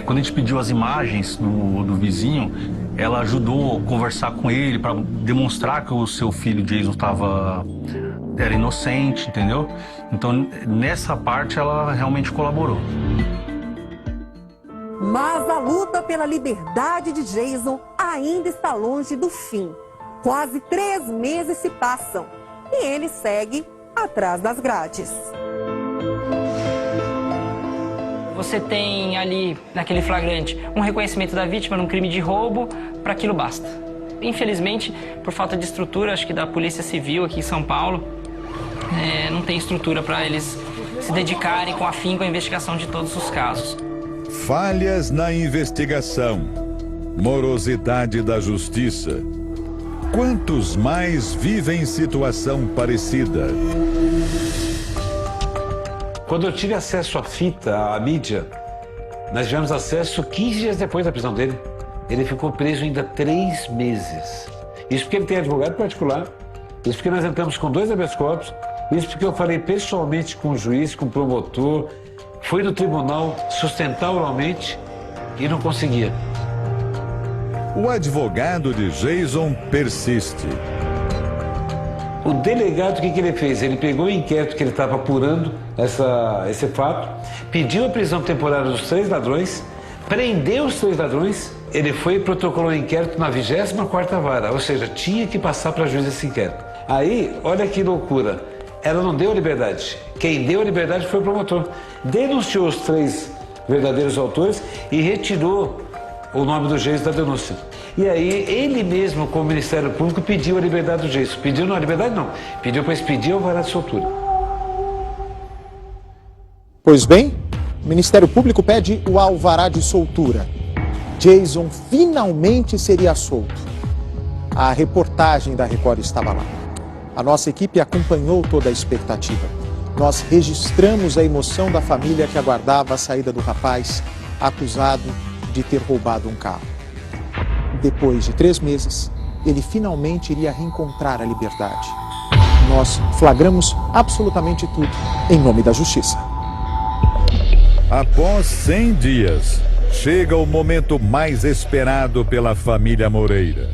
Quando a gente pediu as imagens do vizinho, ela ajudou a conversar com ele para demonstrar que o seu filho Jason era inocente, entendeu? Então, nessa parte, ela realmente colaborou. Mas a luta pela liberdade de Jason ainda está longe do fim. Quase 3 meses se passam e ele segue atrás das grades. Você tem ali, naquele flagrante, um reconhecimento da vítima num crime de roubo, para aquilo basta. Infelizmente, por falta de estrutura, acho que da Polícia Civil aqui em São Paulo, não tem estrutura para eles se dedicarem com afinco à investigação de todos os casos. Falhas na investigação, morosidade da justiça. Quantos mais vivem situação parecida? Quando eu tive acesso à fita, à mídia, nós tivemos acesso 15 dias depois da prisão dele. Ele ficou preso ainda 3 meses. Isso porque ele tem advogado particular, isso porque nós entramos com 2 habeas corpus, isso porque eu falei pessoalmente com o juiz, com o promotor, fui no tribunal sustentar oralmente e não conseguia. O advogado de Jason persiste. O delegado, o que ele fez? Ele pegou o inquérito que ele estava apurando esse fato, pediu a prisão temporária dos 3 ladrões, prendeu os 3 ladrões, ele foi e protocolou o inquérito na 24ª vara, ou seja, tinha que passar para juiz esse inquérito. Aí, olha que loucura, ela não deu a liberdade. Quem deu a liberdade foi o promotor. Denunciou os 3 verdadeiros autores e retirou o nome do Jason da denúncia. E aí, ele mesmo, como Ministério Público, pediu a liberdade do Jason. Pediu não, a liberdade não. Pediu para expedir o alvará de soltura. Pois bem, o Ministério Público pede o alvará de soltura. Jason finalmente seria solto. A reportagem da Record estava lá. A nossa equipe acompanhou toda a expectativa. Nós registramos a emoção da família que aguardava a saída do rapaz acusado de ter roubado um carro. Depois de 3 meses, ele finalmente iria reencontrar a liberdade. Nós flagramos absolutamente tudo em nome da justiça. Após 100 dias, chega o momento mais esperado pela família Moreira.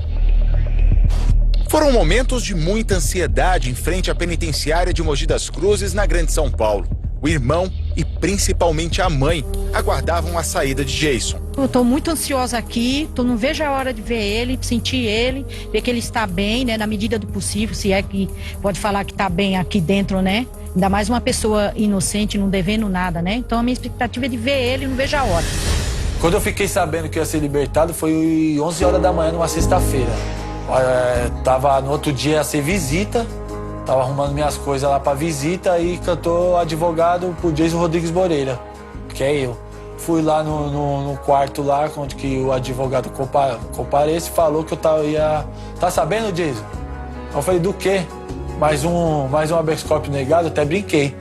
Foram momentos de muita ansiedade em frente à penitenciária de Mogi das Cruzes, na Grande São Paulo. O irmão e principalmente a mãe aguardavam a saída de Jason. Eu tô muito ansiosa aqui, não vejo a hora de ver ele, sentir ele, ver que ele está bem, né, na medida do possível, se é que pode falar que está bem aqui dentro, né? Ainda mais uma pessoa inocente, não devendo nada, né? Então a minha expectativa é de ver ele, não vejo a hora. Quando eu fiquei sabendo que ia ser libertado foi 11 horas da manhã, numa sexta-feira. No outro dia ia ser visita, tava arrumando minhas coisas lá pra visita e cantou advogado pro Jason Rodrigues Moreira, que é eu. Fui lá no quarto lá, onde que o advogado comparece e falou que eu ia... Tá sabendo, Jason? Eu falei, do quê? Mais um habeas corpus negado? Eu até brinquei.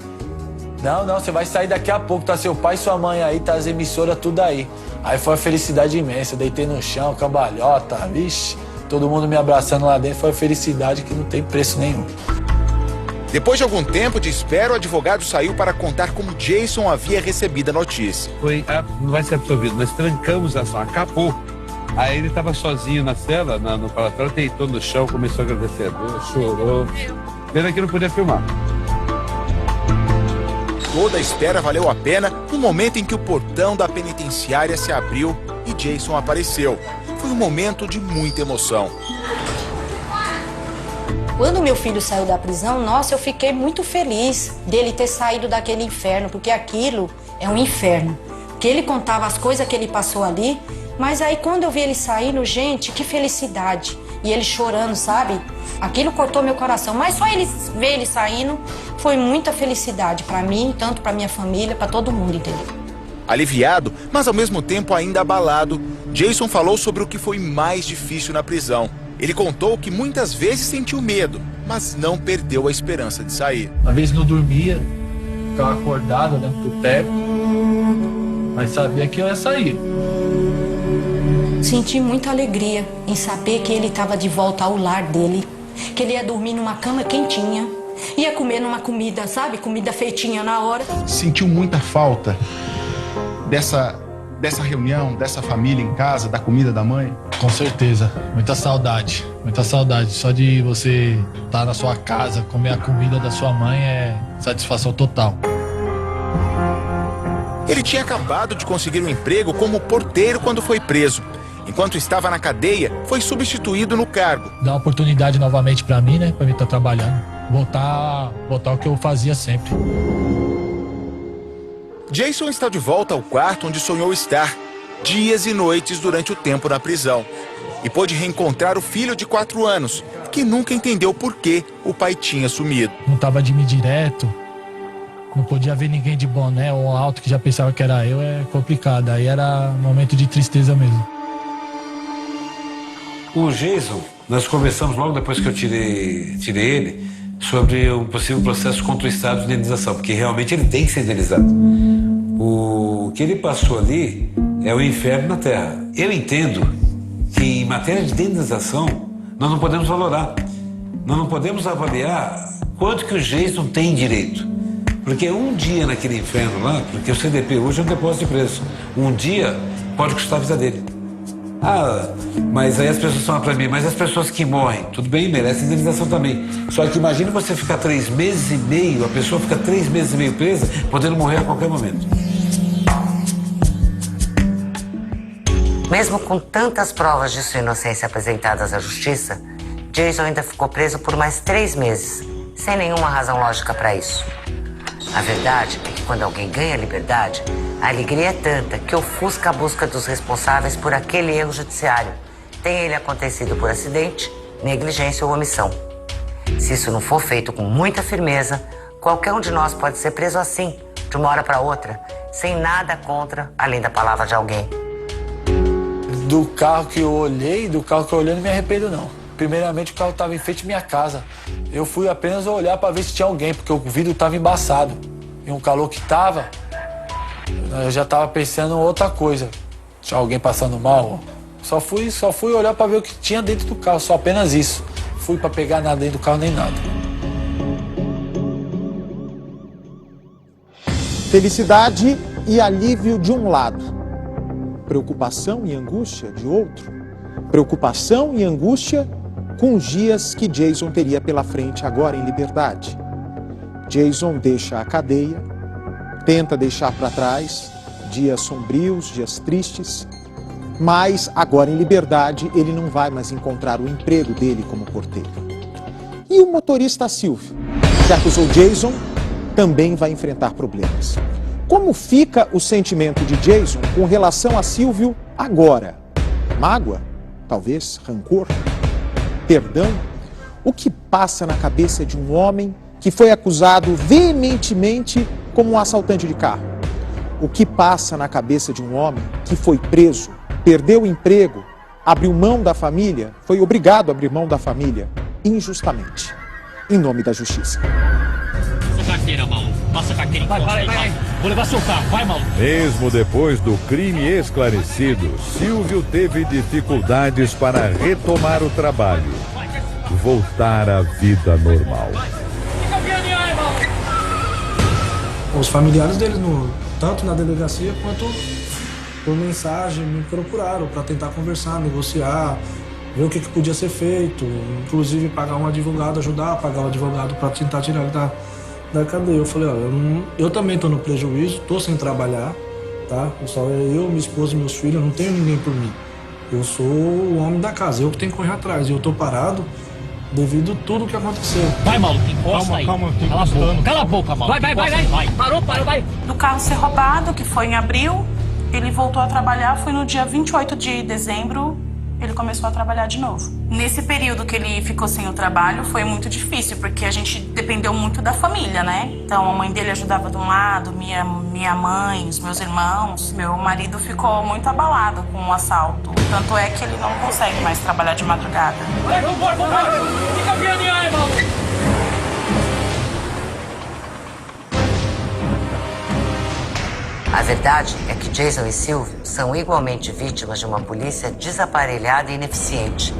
Não, você vai sair daqui a pouco, tá seu pai e sua mãe aí, tá as emissoras tudo aí. Aí foi uma felicidade imensa, deitei no chão, cambalhota, vixe, todo mundo me abraçando lá dentro, foi uma felicidade que não tem preço nenhum. Depois de algum tempo de espera, o advogado saiu para contar como Jason havia recebido a notícia. Não vai ser absolvido, nós trancamos a ação, acabou. Aí ele estava sozinho na cela, no palatório, deitou no chão, começou a agradecer a Deus, chorou. Pena que não podia filmar. Toda a espera valeu a pena no momento em que o portão da penitenciária se abriu e Jason apareceu. Foi um momento de muita emoção. Quando meu filho saiu da prisão, nossa, eu fiquei muito feliz dele ter saído daquele inferno, porque aquilo é um inferno. Porque ele contava as coisas que ele passou ali, mas aí quando eu vi ele saindo, gente, que felicidade. E ele chorando, sabe? Aquilo cortou meu coração, mas só ver ele saindo foi muita felicidade pra mim, tanto pra minha família, pra todo mundo, entendeu? Aliviado, mas ao mesmo tempo ainda abalado, Jason falou sobre o que foi mais difícil na prisão. Ele contou que muitas vezes sentiu medo, mas não perdeu a esperança de sair. Às vezes não dormia, ficava acordado, né, pro teto, mas sabia que eu ia sair. Senti muita alegria em saber que ele estava de volta ao lar dele, que ele ia dormir numa cama quentinha, ia comer numa comida, sabe, comida feitinha na hora. Sentiu muita falta dessa reunião, dessa família em casa, da comida da mãe? Com certeza, muita saudade. Só de você estar na sua casa, comer a comida da sua mãe é satisfação total. Ele tinha acabado de conseguir um emprego como porteiro quando foi preso. Enquanto estava na cadeia, foi substituído no cargo. Dá uma oportunidade novamente para mim, né? Para mim estar trabalhando. Voltar o que eu fazia sempre. Jason está de volta ao quarto onde sonhou estar, dias e noites durante o tempo na prisão. E pôde reencontrar o filho de 4 anos, que nunca entendeu por que o pai tinha sumido. Não estava de mim direto, não podia ver ninguém de boné ou alto que já pensava que era eu, é complicado. Aí era um momento de tristeza mesmo. O Jason, nós conversamos logo depois que eu tirei ele sobre um possível processo contra o Estado de indenização, porque realmente ele tem que ser indenizado. O que ele passou ali é o inferno na Terra. Eu entendo que em matéria de indenização nós não podemos valorar, nós não podemos avaliar quanto que o Jason tem direito. Porque um dia naquele inferno lá, porque o CDP hoje é um depósito de preço, um dia pode custar a vida dele. Mas aí as pessoas falam pra mim, mas as pessoas que morrem, tudo bem, merecem indenização também. Só que imagine você ficar 3 meses e meio, a pessoa fica 3 meses e meio presa, podendo morrer a qualquer momento. Mesmo com tantas provas de sua inocência apresentadas à justiça, Jason ainda ficou preso por mais 3 meses, sem nenhuma razão lógica para isso. A verdade é que quando alguém ganha liberdade, a alegria é tanta que ofusca a busca dos responsáveis por aquele erro judiciário, tenha ele acontecido por acidente, negligência ou omissão. Se isso não for feito com muita firmeza, qualquer um de nós pode ser preso assim, de uma hora para outra, sem nada contra, além da palavra de alguém. Do carro que eu olhei, não me arrependo não. Primeiramente, o carro estava em frente à minha casa. Eu fui apenas olhar para ver se tinha alguém, porque o vidro estava embaçado. E um calor que estava, eu já estava pensando em outra coisa. Tinha alguém passando mal. Só fui olhar para ver o que tinha dentro do carro, só apenas isso. Fui para pegar nada dentro do carro, nem nada. Felicidade e alívio de um lado, preocupação e angústia de outro, preocupação e angústia com os dias que Jason teria pela frente agora em liberdade. Jason deixa a cadeia, tenta deixar para trás dias sombrios, dias tristes, mas agora em liberdade ele não vai mais encontrar o emprego dele como porteiro. E o motorista Silvio, que acusou Jason, também vai enfrentar problemas. Como fica o sentimento de Jason com relação a Silvio agora? Mágoa? Talvez rancor? Perdão? O que passa na cabeça de um homem que foi acusado veementemente como um assaltante de carro? O que passa na cabeça de um homem que foi preso, perdeu o emprego, abriu mão da família, foi obrigado a abrir mão da família, injustamente, em nome da justiça? Passa a carteira, maluco. Passa a carteira. Vai. Vou levar seu carro. Vai, maluco. Mesmo depois do crime esclarecido, Silvio teve dificuldades para retomar o trabalho, voltar à vida normal. Os familiares deles, tanto na delegacia quanto por mensagem, me procuraram para tentar conversar, negociar, ver o que podia ser feito, inclusive pagar um advogado, ajudar a pagar o advogado para tentar tirar ele da cadeia. Eu falei, olha, eu também estou no prejuízo, estou sem trabalhar, tá? Só eu, minha esposa e meus filhos, eu não tenho ninguém por mim. Eu sou o homem da casa, eu que tenho que correr atrás, e eu estou parado devido a tudo que aconteceu. Vai, maluco, encosta aí. Calma, cala a boca, maluco. Vai. Parou, vai. Do carro ser roubado, que foi em abril, ele voltou a trabalhar, foi no dia 28 de dezembro, ele começou a trabalhar de novo. Nesse período que ele ficou sem o trabalho, foi muito difícil, porque a gente dependeu muito da família, né? Então, a mãe dele ajudava de um lado, minha mãe, os meus irmãos. Meu marido ficou muito abalado com o assalto. Tanto é que ele não consegue mais trabalhar de madrugada. Vambora! Fica virando aí, maluco! A verdade é que Jason e Silvio são igualmente vítimas de uma polícia desaparelhada e ineficiente,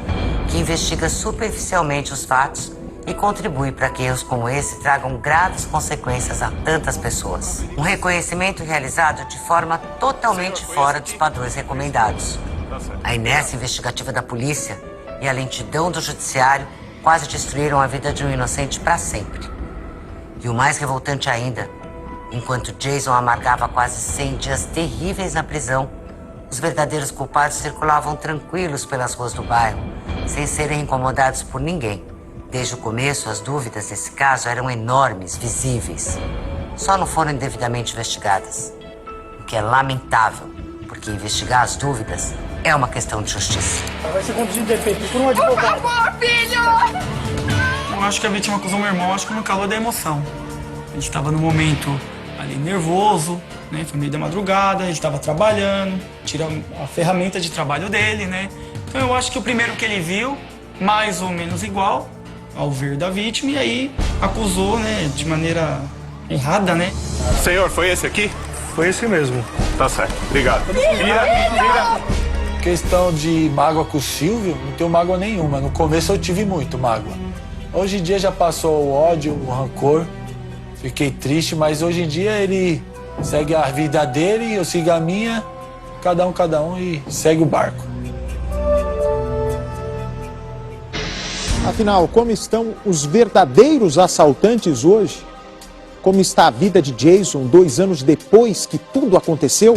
que investiga superficialmente os fatos e contribui para que erros como esse tragam graves consequências a tantas pessoas. Um reconhecimento realizado de forma totalmente fora dos padrões recomendados. A inércia investigativa da polícia e a lentidão do judiciário quase destruíram a vida de um inocente para sempre. E o mais revoltante ainda, enquanto Jason amargava quase 100 dias terríveis na prisão, os verdadeiros culpados circulavam tranquilos pelas ruas do bairro, sem serem incomodados por ninguém. Desde o começo, as dúvidas nesse caso eram enormes, visíveis. Só não foram devidamente investigadas. O que é lamentável, porque investigar as dúvidas é uma questão de justiça. Vai ser conduzido de efeito por um advogado. Por favor, filho! Eu acho que a vítima acusou meu irmão, acho que no calor da emoção. A gente estava no momento ali nervoso, né? Foi meio da madrugada, a gente estava trabalhando, tira a ferramenta de trabalho dele, né? Então eu acho que o primeiro que ele viu, mais ou menos igual ao ver da vítima, e aí acusou, né, de maneira errada, né? Senhor, foi esse aqui? Foi esse mesmo. Tá certo, obrigado. Tira. Questão de mágoa com o Silvio, não tenho mágoa nenhuma. No começo eu tive muito mágoa. Hoje em dia já passou o ódio, o rancor. Fiquei triste, mas hoje em dia ele segue a vida dele, eu sigo a minha, cada um e segue o barco. Afinal, como estão os verdadeiros assaltantes hoje? Como está a vida de Jason 2 anos depois que tudo aconteceu?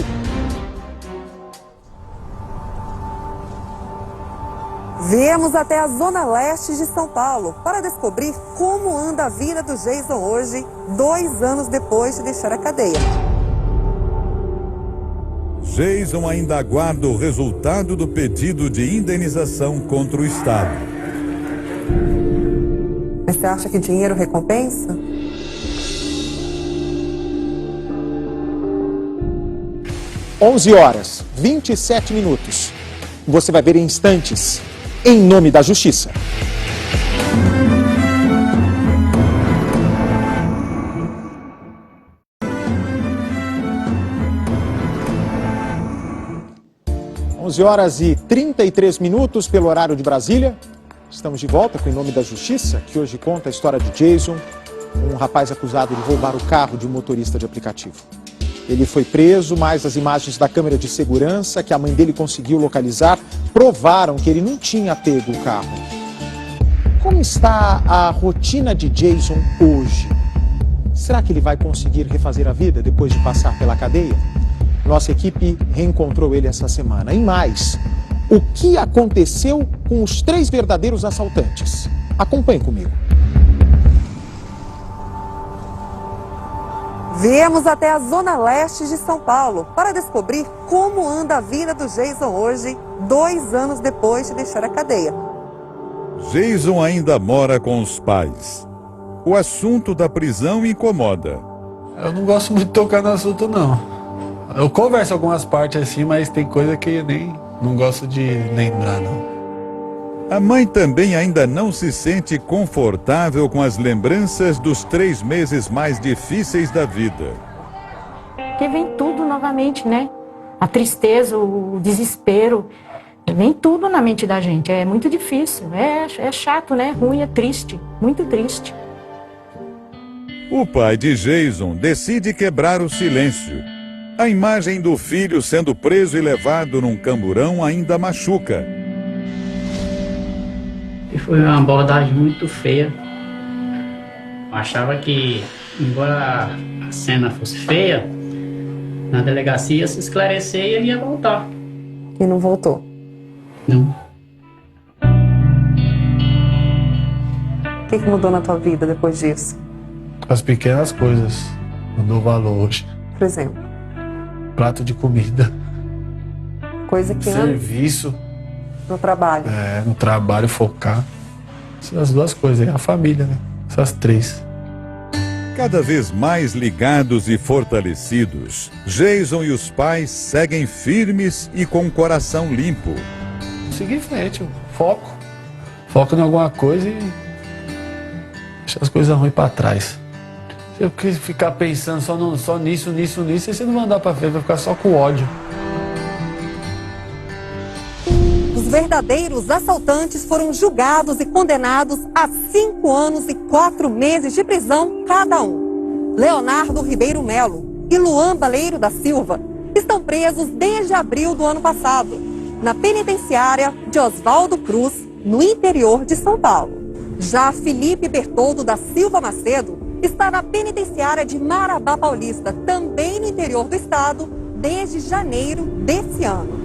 Viemos até a zona leste de São Paulo para descobrir como anda a vida do Jason hoje, 2 anos depois de deixar a cadeia. Jason ainda aguarda o resultado do pedido de indenização contra o Estado. Mas você acha que dinheiro recompensa? Onze horas, 27 minutos. Você vai ver em instantes. Em nome da justiça. Onze horas e 33 minutos pelo horário de Brasília. Estamos de volta com Em Nome da Justiça, que hoje conta a história de Jason, um rapaz acusado de roubar o carro de um motorista de aplicativo. Ele foi preso, mas as imagens da câmera de segurança que a mãe dele conseguiu localizar provaram que ele não tinha pego o carro. Como está a rotina de Jason hoje? Será que ele vai conseguir refazer a vida depois de passar pela cadeia? Nossa equipe reencontrou ele essa semana. E mais, o que aconteceu com os 3 verdadeiros assaltantes? Acompanhe comigo. Viemos até a zona leste de São Paulo para descobrir como anda a vida do Jason hoje, 2 anos depois de deixar a cadeia. Jason ainda mora com os pais. O assunto da prisão incomoda. Eu não gosto muito de tocar no assunto, não. Eu converso algumas partes assim, mas tem coisa que eu nem não gosto de lembrar, não. A mãe também ainda não se sente confortável com as lembranças dos 3 meses mais difíceis da vida. Porque vem tudo novamente, né? A tristeza, o desespero, vem tudo na mente da gente. É muito difícil, é chato, né? Ruim, é triste, muito triste. O pai de Jason decide quebrar o silêncio. A imagem do filho sendo preso e levado num camburão ainda machuca. E foi uma abordagem muito feia. Eu achava que, embora a cena fosse feia, na delegacia ia se esclarecer e ele ia voltar. E não voltou? Não. O que mudou na tua vida depois disso? As pequenas coisas mudou valor hoje. Por exemplo? Prato de comida. Coisa que serviço. No trabalho. No trabalho, focar. Essas 2 coisas, a família, né? Essas 3. Cada vez mais ligados e fortalecidos, Jason e os pais seguem firmes e com o coração limpo. Seguir em frente, foco. Foco em alguma coisa e deixar as coisas ruins pra trás. Se eu ficar pensando só nisso, e você não vai andar pra frente, vai ficar só com ódio. Os verdadeiros assaltantes foram julgados e condenados a 5 anos e 4 meses de prisão cada um. Leonardo Ribeiro Melo e Luan Baleiro da Silva estão presos desde abril do ano passado, na penitenciária de Oswaldo Cruz, no interior de São Paulo. Já Felipe Bertoldo da Silva Macedo está na penitenciária de Marabá Paulista, também no interior do estado, desde janeiro desse ano.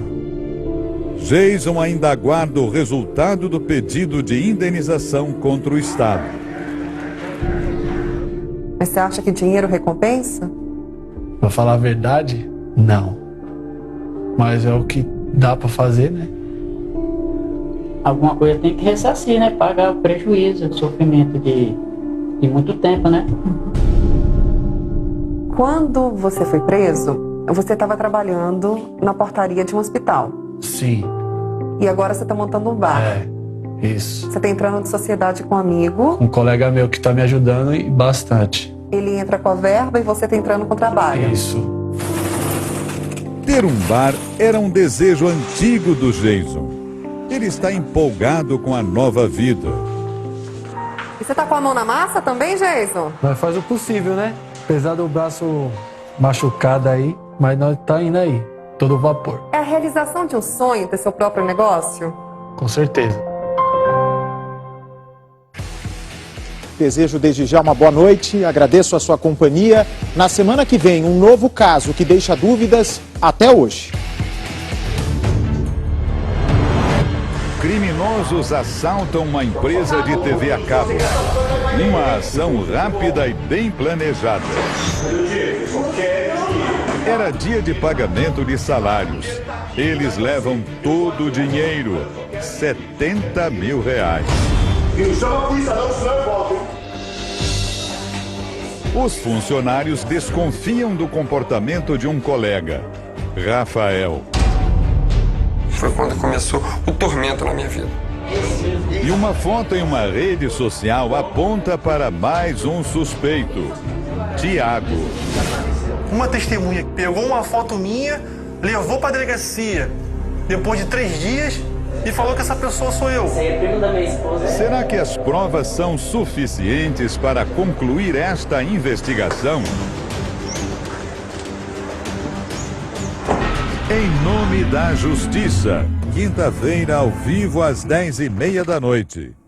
Jason ainda aguarda o resultado do pedido de indenização contra o Estado. Mas você acha que dinheiro recompensa? Pra falar a verdade, não. Mas é o que dá pra fazer, né? Alguma coisa tem que ressarcir, né? Pagar o prejuízo, o sofrimento de muito tempo, né? Quando você foi preso, você estava trabalhando na portaria de um hospital. Sim. E agora você está montando um bar. Isso. Você está entrando de sociedade com um amigo. Um colega meu que está me ajudando e bastante. Ele entra com a verba e você está entrando com o trabalho. Isso. Ter um bar era um desejo antigo do Jason. Ele está empolgado com a nova vida. E você tá com a mão na massa também, Jason? Nós faz o possível, né? Apesar do braço machucado aí, mas nós tá indo aí, todo vapor. É a realização de um sonho ter seu próprio negócio? Com certeza. Desejo desde já uma boa noite, agradeço a sua companhia. Na semana que vem, um novo caso que deixa dúvidas até hoje. Criminosos assaltam uma empresa de TV a cabo. Uma ação rápida e bem planejada. Era dia de pagamento de salários. Eles levam todo o dinheiro, R$70 mil. Os funcionários desconfiam do comportamento de um colega, Rafael. Foi quando começou o tormento na minha vida. E uma foto em uma rede social aponta para mais um suspeito, Tiago. Uma testemunha pegou uma foto minha, levou para a delegacia, depois de 3 dias, e falou que essa pessoa sou eu. Esse aí é primo da minha esposa. Será que as provas são suficientes para concluir esta investigação? Em Nome da Justiça, quinta-feira ao vivo às 10h30 da noite.